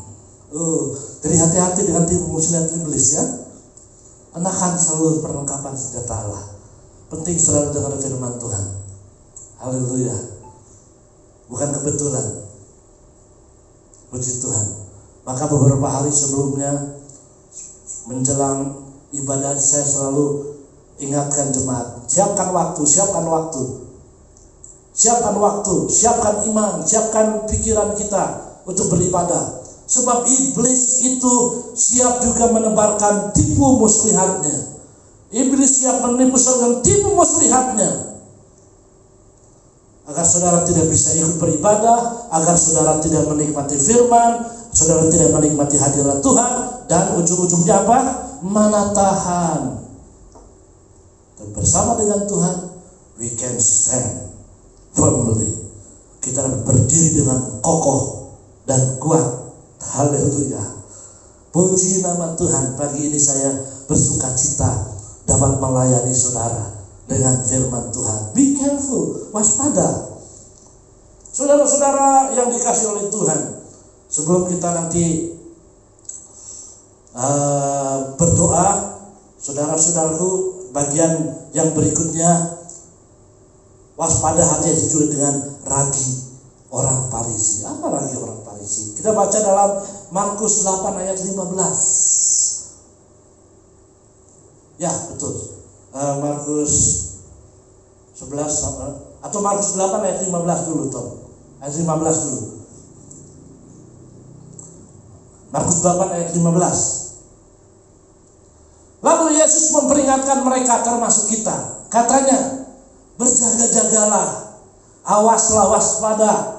Speaker 2: Jadi hati-hati dengan tipu muslihat iblis, ya. Enakan seluruh perlengkapan senjata Allah. Penting saudara dengar firman Tuhan. Haleluya. Bukan kebetulan. Puji Tuhan. Maka beberapa hari sebelumnya, menjelang ibadah, saya selalu ingatkan jemaat, siapkan waktu, siapkan waktu. Siapkan waktu, siapkan iman, siapkan pikiran kita untuk beribadah. Sebab iblis itu siap juga menebarkan tipu muslihatnya. Iblis siap menipu dengan tipu muslihatnya, agar saudara tidak bisa ikut beribadah, agar saudara tidak menikmati firman, saudara tidak menikmati hadirat Tuhan, dan ujung-ujungnya apa? Mana tahan. Dan bersama dengan Tuhan, we can stand firmly. Kita dapat berdiri dengan kokoh dan kuat. Haleluya. Puji nama Tuhan. Pagi ini saya bersuka cita dapat melayani saudara dengan firman Tuhan. Be careful, waspada. Saudara-saudara yang dikasihi oleh Tuhan, sebelum kita nanti berdoa, saudara-saudaraku, bagian yang berikutnya, waspada hati-hati juga dengan ragi orang Farisi. Apa ragi orang Farisi? Kita baca dalam Markus 8 ayat 15. Ya, betul. Markus 11 atau Markus 8 ayat 15 dulu, Tom. Ayat 15 dulu. Markus 8 ayat 15. Lalu Yesus memperingatkan mereka, termasuk kita. Katanya, berjaga-jagalah, awaslah, waspada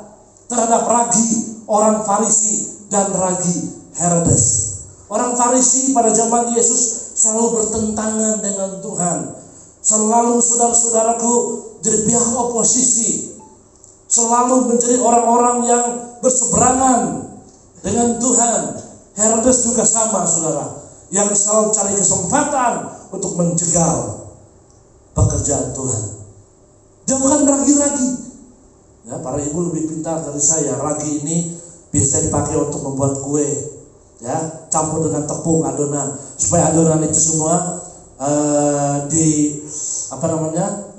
Speaker 2: terhadap ragi orang Farisi dan ragi Herodes. Orang Farisi pada zaman Yesus selalu bertentangan dengan Tuhan. Selalu, saudara-saudaraku, jadi pihak oposisi. Selalu menjadi orang-orang yang berseberangan dengan Tuhan. Herodes juga sama, saudara, yang selalu cari kesempatan untuk menjegal pekerjaan Tuhan. Jauhkan ragi-ragi. Ya, para ibu lebih pintar dari saya. Ragi ini biasanya dipakai untuk membuat kue, ya, campur dengan tepung adonan, supaya adonan itu semua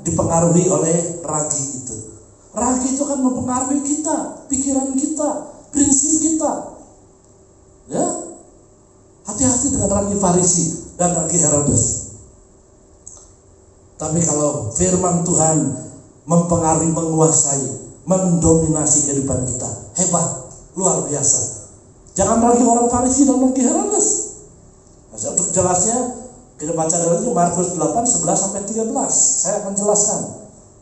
Speaker 2: dipengaruhi oleh ragi itu. Ragi itu kan mempengaruhi kita, pikiran kita, prinsip kita. Ya, hati-hati dengan ragi Farisi dan ragi Herodes. Tapi kalau firman Tuhan mempengaruhi, menguasai, mendominasi kehidupan kita, hebat, luar biasa. Jangan ragi orang Farisi dan ragi Herodes. Nah, untuk jelasnya kita baca dari Markus 8, 11 sampai 13. Saya akan jelaskan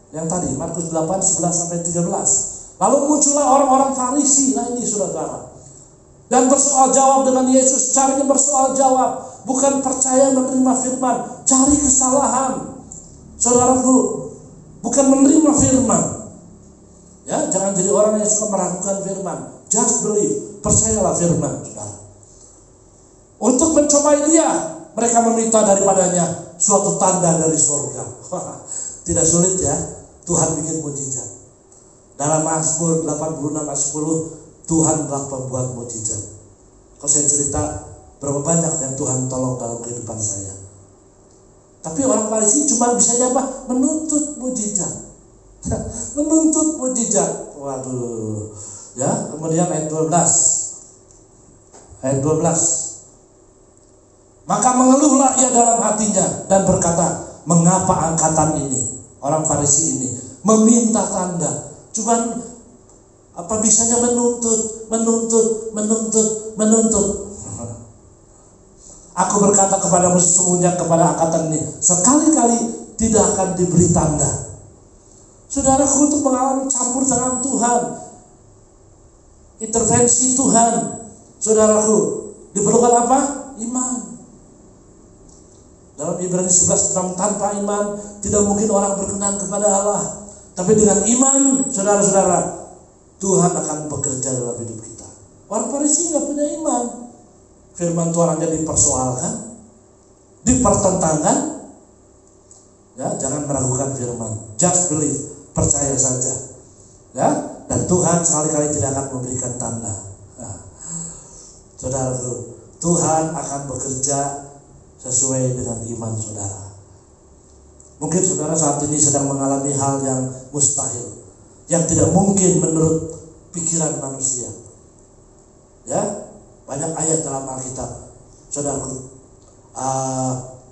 Speaker 2: yang tadi, Markus 8, 11 sampai 13. Lalu muncullah orang-orang Farisi. Nah ini saudara, dan bersoal jawab dengan Yesus. Caranya bersoal jawab, bukan percaya menerima firman, cari kesalahan. Saudaraku, bukan menerima firman. Ya, jangan jadi orang yang suka meragukan firman. Just believe, percayalah firman, saudara. Untuk mencobai dia, mereka meminta daripadanya suatu tanda dari surga. Tidak sulit ya, Tuhan bikin mujizat. Dalam Mazmur 86 ayat 10, Tuhan adalah pembuat mujizat. Kalau saya cerita berapa banyak yang Tuhan tolong dalam kehidupan saya. Tapi orang Farisi cuma bisa apa? Menuntut mujizat. Menuntut mujizat. Waduh. Ya, kemudian ayat 12. Ayat 12. Maka mengeluhlah ia dalam hatinya dan berkata, mengapa angkatan ini, orang Farisi ini, meminta tanda? Cuman apa bisanya menuntut. Aku berkata kepadamu sesungguhnya kepada angkatan ini, sekali-kali tidak akan diberi tanda. Saudaraku, untuk mengalami campur tangan Tuhan, intervensi Tuhan, saudaraku, diperlukan apa? Iman. Dalam Ibrani 11 tentang tanpa iman tidak mungkin orang berkenan kepada Allah. Tapi dengan iman, saudara-saudara, Tuhan akan bekerja dalam hidup kita. Orang Farisi nggak punya iman. Firman Tuhan hanya dipersoalkan, dipertentangkan. Ya, jangan meragukan firman. Just believe, percaya saja. Ya, dan Tuhan sekali-kali tidak akan memberikan tanda. Nah, saudaraku, Tuhan akan bekerja sesuai dengan iman saudara. Mungkin saudara saat ini sedang mengalami hal yang mustahil, yang tidak mungkin menurut pikiran manusia. Ya, banyak ayat dalam Alkitab, saudaraku.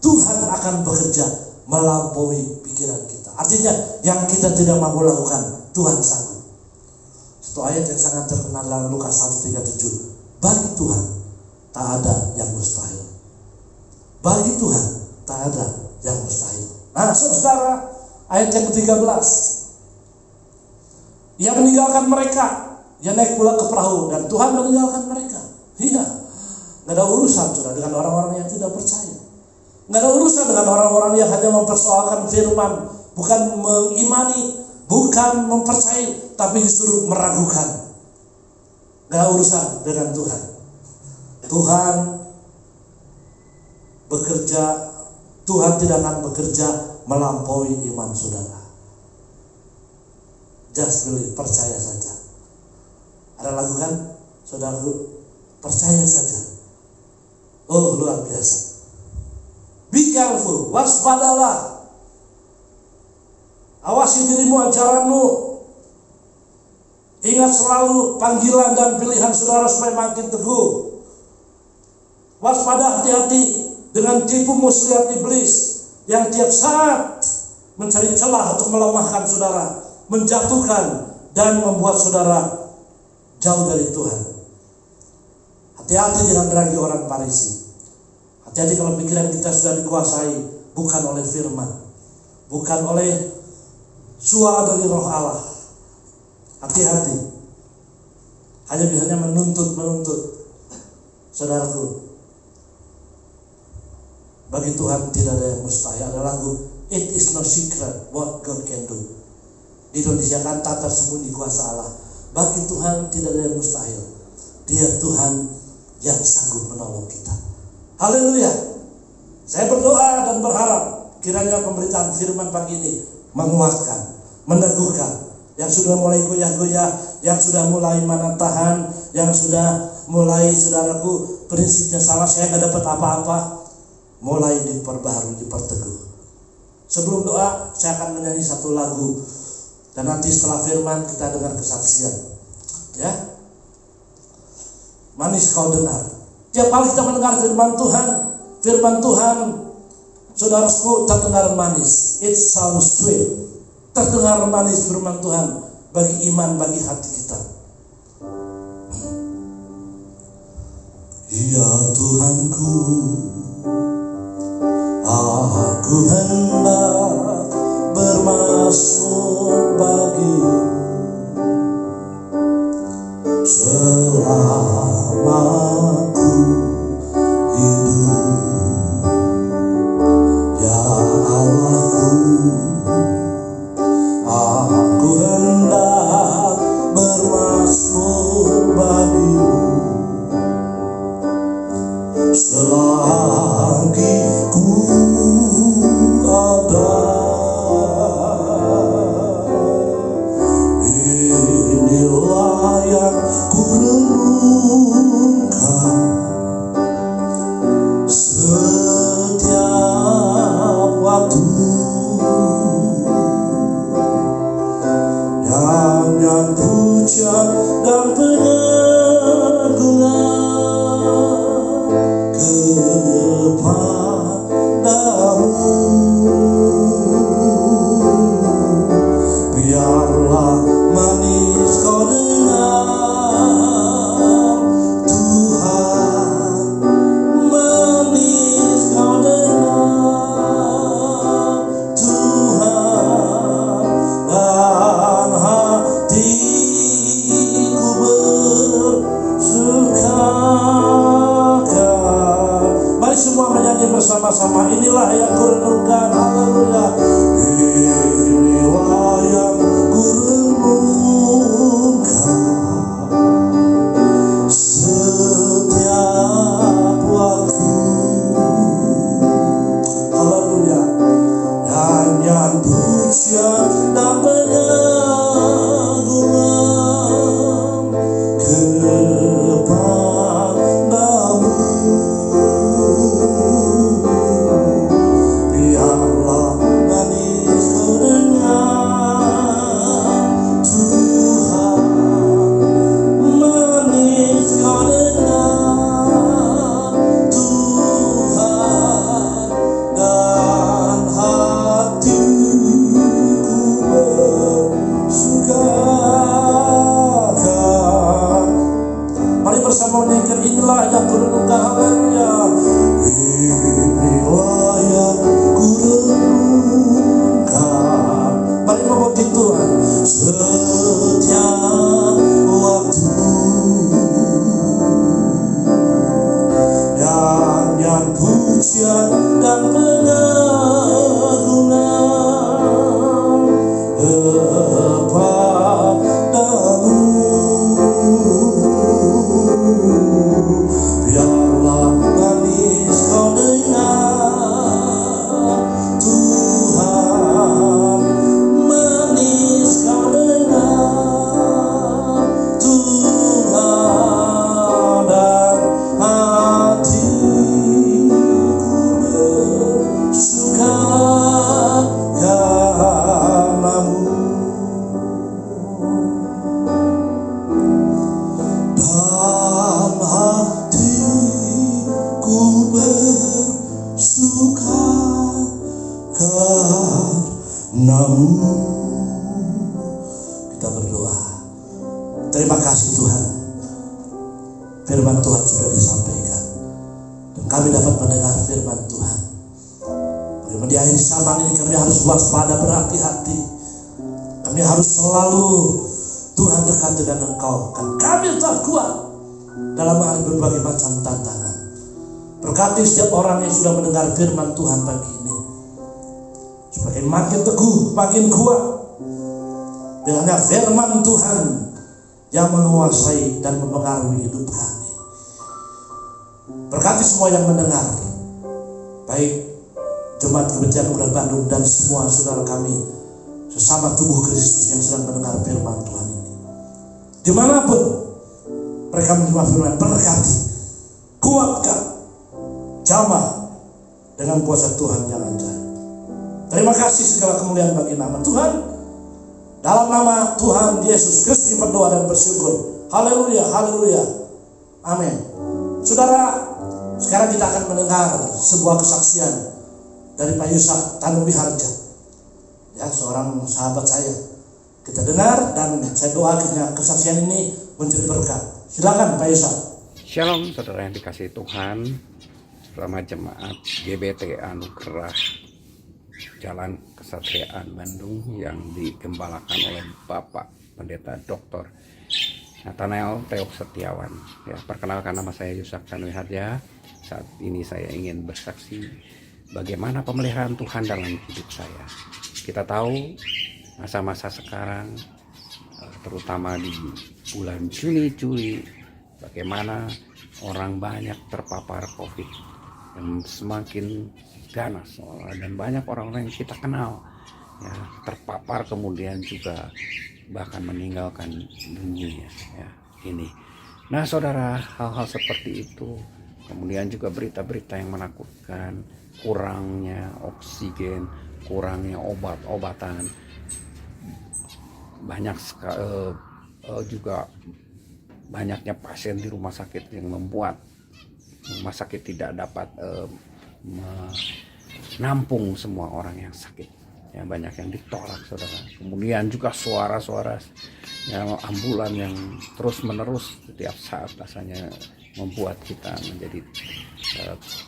Speaker 2: Tuhan akan bekerja melampaui pikiran kita. Artinya yang kita tidak mampu lakukan, Tuhan sanggup. Satu ayat yang sangat terkenal dalam Lukas 1:37. Bagi Tuhan tak ada yang mustahil. Bagi Tuhan tak ada yang mustahil. Nah, saudara, ayat yang ke-13. Ia meninggalkan mereka, ia naik pula ke perahu, dan Tuhan meninggalkan mereka. Iya, nggak ada urusan saudara dengan orang-orang yang tidak percaya. Nggak ada urusan dengan orang-orang yang hanya mempersoalkan firman, bukan mengimani, bukan mempercayai, tapi justru meragukan. Nggak ada urusan dengan Tuhan. Tuhan bekerja, Tuhan tidak akan bekerja melampaui iman saudara. Just believe, percaya saja. Ada lagu kan, saudaraku, percaya saja. Oh, luar biasa. Be careful, waspadalah. Awasi dirimu, ajaranmu. Ingat selalu panggilan dan pilihan saudara supaya makin teguh. Waspada, hati-hati dengan tipu muslihat iblis yang tiap saat mencari celah untuk melemahkan saudara, menjatuhkan dan membuat saudara jauh dari Tuhan. Hati-hati dengan ragi orang Farisi. Hati-hati kalau pikiran kita sudah dikuasai bukan oleh firman, bukan oleh suara dari Roh Allah. Hati-hati. Hanya bisanya menuntut. Saudaraku, bagi Tuhan tidak ada yang mustahil. Ada lagu, it is no secret what God can do. Di Indonesia kan tak tersembunyi kuasa Allah. Bagi Tuhan tidak ada yang mustahil. Dia Tuhan yang sanggup menolong kita. Haleluya. Saya berdoa dan berharap kiranya pemberitaan firman pagi ini menguatkan, meneguhkan, yang sudah mulai goyah-goyah, yang sudah mulai manatahan, yang sudah mulai saudaraku prinsipnya salah, saya nggak dapat apa-apa, mulai diperbaharui, diperteguh. Sebelum doa saya akan menyanyi satu lagu, dan nanti setelah firman kita dengar kesaksian. Ya, manis kau dengar. Tiap kali kita mendengar firman Tuhan, saudaraku, terdengar manis. It sounds sweet. Terdengar manis firman Tuhan bagi iman, bagi hati kita. Ya Tuhanku, aku hendak bermasmur bagi-Mu selama ku hidup. Ya Allahku, aku hendak bermasmur bagi-Mu selagi ku ada. Inilah yang ku renungkan setiap waktu, nyanyian pujian dan pengagungan kepadamu. Biarlah manis kau dengar, Tuhan, manis kau dengar, Tuhan, dan hatiku bersukakan. Mari semua menyanyi bersama-sama. Inilah yang ku renungkan. Haleluya. Inilah yang ku renungkan setiap waktu. Haleluya. Nyanyian pujian dan pengagungan kepadamu. Biarlah manis kau dengar, Tuhan, manis kau dengar, Tuhan, dan hatiku bersukakan. Mari bersama menyanyikan inilah yang ku renungkan. Haleluya. Inilah yang ku renungkan. Mari memuji Tuhan setiap waktu. Nyanyian pujian dan pengagungan kepadamu. Biarlah manis kau dengar, Tuhan, manis kau dengar, Tuhan, dan hatiku bersukakanamu. Dan hatiku bersukakanamu. Kita berdoa. Terima kasih Tuhan, firman Tuhan sudah disampaikan dan kami dapat mendengar firman Tuhan. Bagaimana di akhir zaman ini kami harus waspada, berhati-hati. Kami harus selalu Tuhan dekat dengan Engkau, kan kami tetap kuat dalam menghadapi berbagai macam tantangan. Berkati setiap orang yang sudah mendengar firman Tuhan pagi ini, supaya makin teguh, makin kuat. Bilangnya firman Tuhan yang menguasai dan mempengaruhi hidup kami. Berkati semua yang mendengar, baik Jemaat Kebencian Ular Bandung dan semua saudara kami, sesama tubuh Kristus yang sedang mendengar firman Tuhan ini. Dimanapun mereka menerima firman, berkati, kuatkan, jamah dengan kuasa Tuhan yang ajaib. Terima kasih, segala kemuliaan bagi nama Tuhan. Dalam nama Tuhan Yesus Kristus berdoa dan bersyukur. Haleluya, haleluya, amin. Saudara, sekarang kita akan mendengar sebuah kesaksian dari Pak Yusak Tanubiharja, ya, seorang sahabat saya. Kita dengar dan saya doakan kesaksian ini menjadi berkat. Silakan Pak Yusak.
Speaker 3: Shalom saudara yang dikasihi Tuhan. Selamat jemaat GBT Anugerah Jalan Kesatriaan Bandung yang digembalakan oleh Bapak Pendeta Dr. Nathanael Theok Setiawan. Ya, perkenalkan, nama saya Yusak Tanubiharja. Saat ini saya ingin bersaksi bagaimana pemeliharaan Tuhan dalam hidup saya. Kita tahu masa-masa sekarang, terutama di bulan Juni, bagaimana orang banyak terpapar COVID yang semakin ganas, dan banyak orang-orang yang kita kenal ya terpapar, kemudian juga bahkan meninggalkan dunia ya ini. Nah saudara, hal-hal seperti itu, kemudian juga berita-berita yang menakutkan, kurangnya oksigen, kurangnya obat-obatan, banyak juga banyaknya pasien di rumah sakit yang membuat rumah sakit tidak dapat menampung semua orang yang sakit ya, banyak yang ditolak saudara. Kemudian juga suara-suara yang ambulan yang terus menerus setiap saat rasanya membuat kita menjadi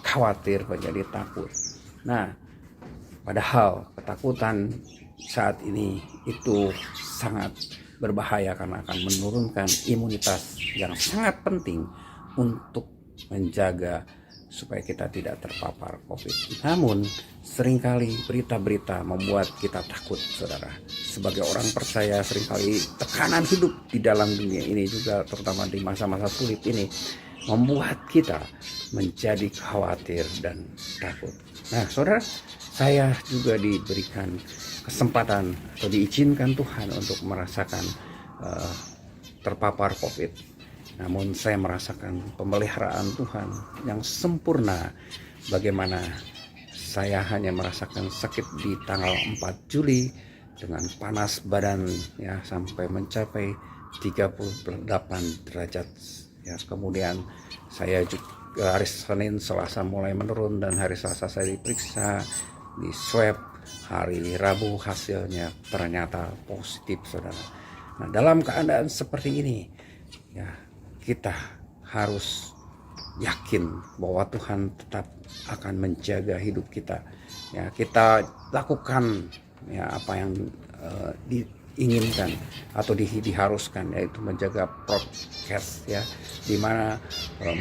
Speaker 3: khawatir, menjadi takut. Nah, padahal ketakutan saat ini itu sangat berbahaya karena akan menurunkan imunitas yang sangat penting untuk menjaga supaya kita tidak terpapar COVID. Namun seringkali berita-berita membuat kita takut saudara. Sebagai orang percaya, seringkali tekanan hidup di dalam dunia ini juga, terutama di masa-masa sulit ini, membuat kita menjadi khawatir dan takut. Nah saudara, saya juga diberikan kesempatan atau diizinkan Tuhan untuk merasakan terpapar COVID. Namun saya merasakan pemeliharaan Tuhan yang sempurna. Bagaimana saya hanya merasakan sakit di tanggal 4 Juli dengan panas badan ya sampai mencapai 38 derajat ya. Kemudian saya juga hari Senin, Selasa mulai menurun, dan hari Selasa saya diperiksa, di swab, hari Rabu hasilnya ternyata positif saudara. Nah dalam keadaan seperti ini ya, kita harus yakin bahwa Tuhan tetap akan menjaga hidup kita ya. Kita lakukan ya apa yang diinginkan atau diharuskan, yaitu menjaga prokes ya, dimana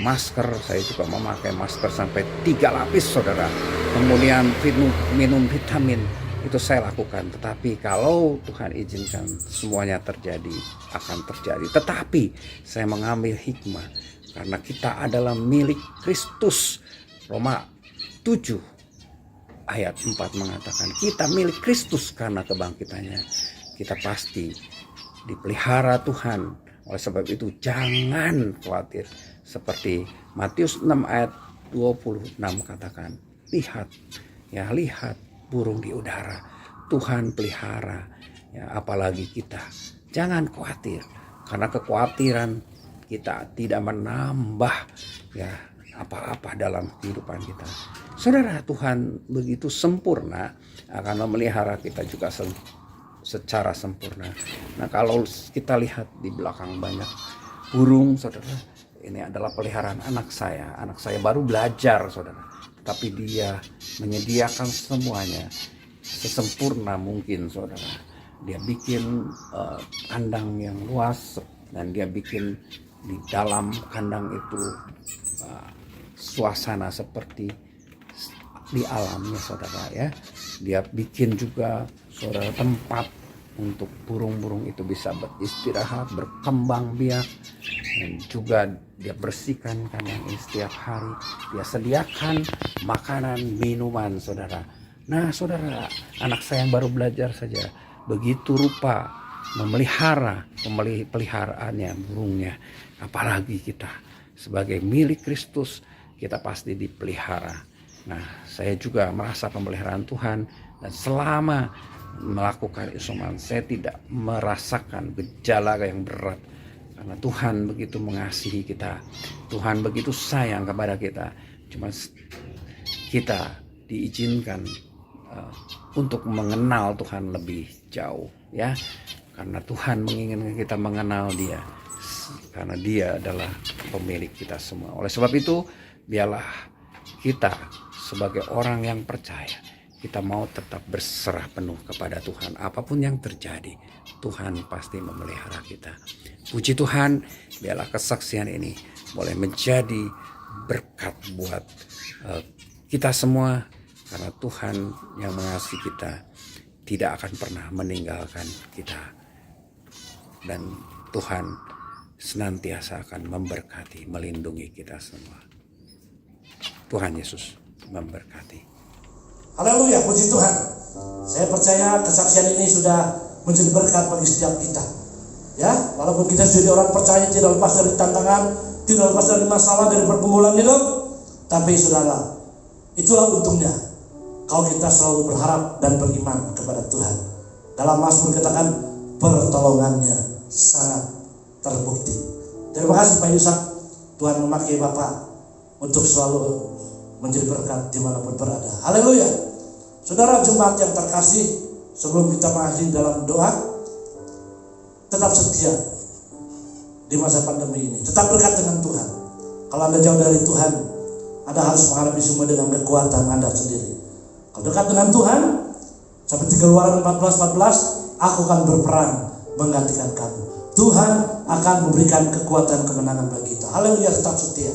Speaker 3: masker, saya juga memakai masker sampai 3 lapis saudara. Kemudian minum vitamin, itu saya lakukan. Tetapi kalau Tuhan izinkan semuanya terjadi, akan terjadi. Tetapi saya mengambil hikmah karena kita adalah milik Kristus. Roma 7 ayat 4 mengatakan kita milik Kristus karena kebangkitannya. Kita pasti dipelihara Tuhan. Oleh sebab itu jangan khawatir. Seperti Matius 6 ayat 26 katakan, lihat ya, lihat burung di udara, Tuhan pelihara ya, apalagi kita. Jangan khawatir, karena kekhawatiran kita tidak menambah ya apa-apa dalam kehidupan kita. Saudara, Tuhan begitu sempurna akan memelihara kita juga secara sempurna. Nah kalau kita lihat di belakang banyak burung saudara, ini adalah peliharaan anak saya. Anak saya baru belajar saudara, tapi dia menyediakan semuanya sesempurna mungkin saudara. Dia bikin kandang yang luas, dan dia bikin di dalam kandang itu suasana seperti di alamnya saudara ya. Dia bikin juga saudara tempat untuk burung-burung itu bisa beristirahat, berkembang biak, dan juga dia bersihkan kandang ini setiap hari. Dia sediakan makanan, minuman saudara. Nah saudara, anak saya yang baru belajar saja, begitu rupa memelihara peliharaannya, burungnya. Apalagi kita sebagai milik Kristus, kita pasti dipelihara. Nah, saya juga merasa pemeliharaan Tuhan, dan selama melakukan isoman saya tidak merasakan gejala yang berat, karena Tuhan begitu mengasihi kita, Tuhan begitu sayang kepada kita. Cuma kita diizinkan untuk mengenal Tuhan lebih jauh, ya, karena Tuhan menginginkan kita mengenal Dia, karena Dia adalah pemilik kita semua. Oleh sebab itu, biarlah kita sebagai orang yang percaya, kita mau tetap berserah penuh kepada Tuhan. Apapun yang terjadi, Tuhan pasti memelihara kita. Puji Tuhan, biarlah kesaksian ini boleh menjadi berkat buat kita semua, karena Tuhan yang mengasihi kita tidak akan pernah meninggalkan kita, dan Tuhan senantiasa akan memberkati, melindungi kita semua. Tuhan Yesus memberkati.
Speaker 2: Haleluya, puji Tuhan. Saya percaya kesaksian ini sudah menjadi berkat bagi setiap kita. Ya, walaupun kita jadi orang percaya, tidak lepas dari tantangan, tidak lepas dari masalah, dari pergumulan hidup, tapi saudara, itulah untungnya kalau kita selalu berharap dan beriman kepada Tuhan. Dalam Mazmur katakan, pertolongannya sangat terbukti. Terima kasih Pak Yusak. Tuhan memakai Bapak untuk selalu menjadi berkat dimanapun berada. Haleluya. Saudara jemaat yang terkasih, sebelum kita mengakhiri dalam doa, tetap setia di masa pandemi ini. Tetap dekat dengan Tuhan. Kalau Anda jauh dari Tuhan, Anda harus menghadapi semua dengan kekuatan Anda sendiri. Kalau dekat dengan Tuhan, seperti Keluaran 14:14, aku akan berperang menggantikan kamu. Tuhan akan memberikan kekuatan kemenangan bagi kita. Haleluya, tetap setia.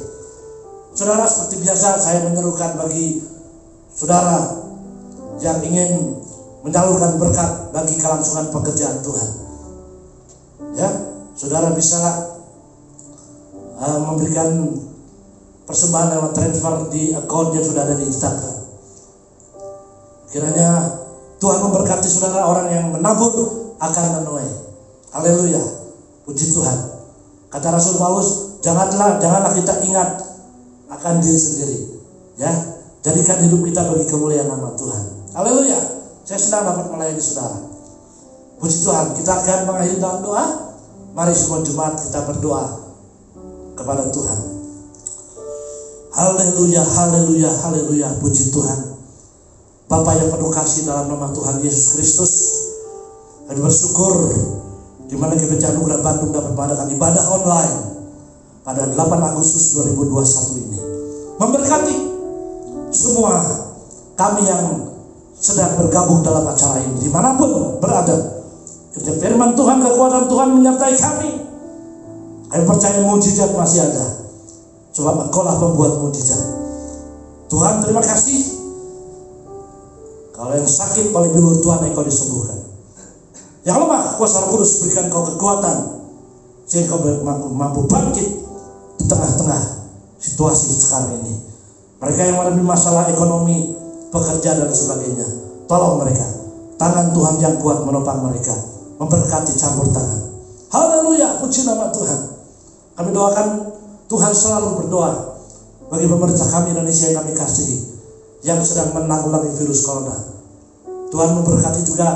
Speaker 2: Saudara, seperti biasa saya menyerukan bagi saudara yang ingin menyalurkan berkat bagi kelangsungan pekerjaan Tuhan. Ya, saudara bisa memberikan persembahan lewat transfer di akun yang sudah ada di Instagram. Kiranya Tuhan memberkati saudara, orang yang menabur akan menuai. Haleluya, puji Tuhan. Kata Rasul Paulus, janganlah kita ingat akan diri sendiri, ya. Jadikan hidup kita bagi kemuliaan nama Tuhan. Haleluya. Saya senang dapat melayani saudara. Puji Tuhan. Kita akan mengakhiri dalam doa. Mari semua jemaat kita berdoa kepada Tuhan. Haleluya, haleluya, haleluya. Puji Tuhan. Bapa yang penuh kasih, dalam nama Tuhan Yesus Kristus, kami bersyukur di mana GBC Anugerah Bandung dapat mengadakan ibadah online pada 8 Agustus 2021 ini. Memberkati semua kami yang sedang bergabung dalam acara ini, dimanapun berada. Ketika firman Tuhan, kekuatan Tuhan menyertai kami. Kami percaya mujizat masih ada, sebab Engkaulah pembuat mujizat. Tuhan, terima kasih. Kalau yang sakit paling bilur, Tuhan Engkau disembuhkan. Yang lemah, kuasa Roh Kudus berikan Kau kekuatan, sehingga Kau mampu bangkit di tengah-tengah situasi sekarang ini. Mereka yang mengalami masalah ekonomi, pekerjaan dan sebagainya, tolong mereka. Tangan Tuhan yang kuat menopang mereka, memberkati, campur tangan. Haleluya, puji nama Tuhan. Kami doakan Tuhan selalu berdoa bagi pemerintah kami Indonesia yang kami kasihi, yang sedang menanggulangi virus corona. Tuhan memberkati juga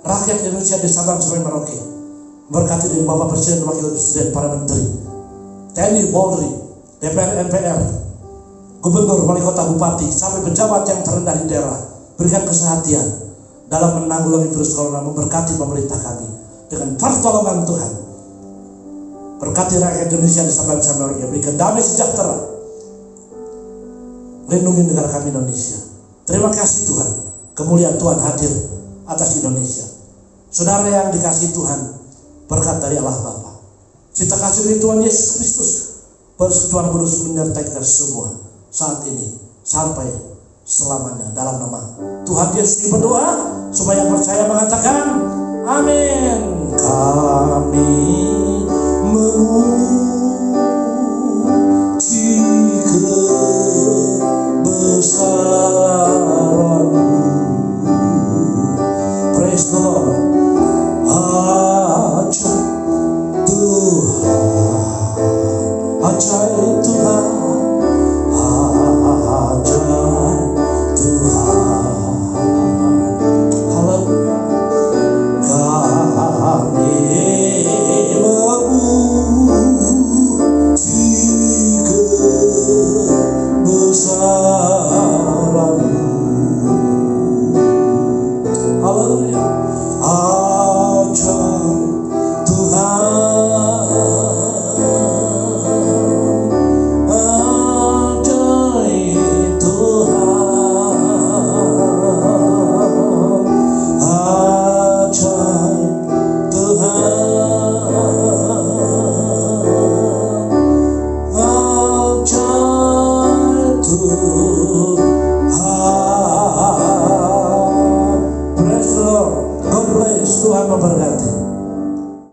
Speaker 2: rakyat Indonesia di Sabang sampai Merauke. Memberkati dari Bapak Presiden, Wakil Presiden, para Menteri, TNI, Polri, DPR, MPR, Gubernur, Wali Kota, Bupati, sampai pejabat yang terendah di daerah. Berikan kesehatan dalam menanggulangi virus corona. Memberkati pemerintah kami dengan pertolongan Tuhan. Berkati rakyat Indonesia di Sabang sampai Merauke. Berikan damai sejahtera. Lindungi negara kami Indonesia. Terima kasih Tuhan. Kemuliaan Tuhan hadir atas Indonesia. Saudara yang dikasihi Tuhan, berkat dari Allah Bapa, cinta kasih dari Tuhan Yesus Kristus, persekutuan kudus menyertai kita semua saat ini sampai selamanya. Dalam nama Tuhan Yesus berdoa, supaya percaya mengatakan amin. Kami memuji kebesaran-Mu. Praise the Lord. Haleluya.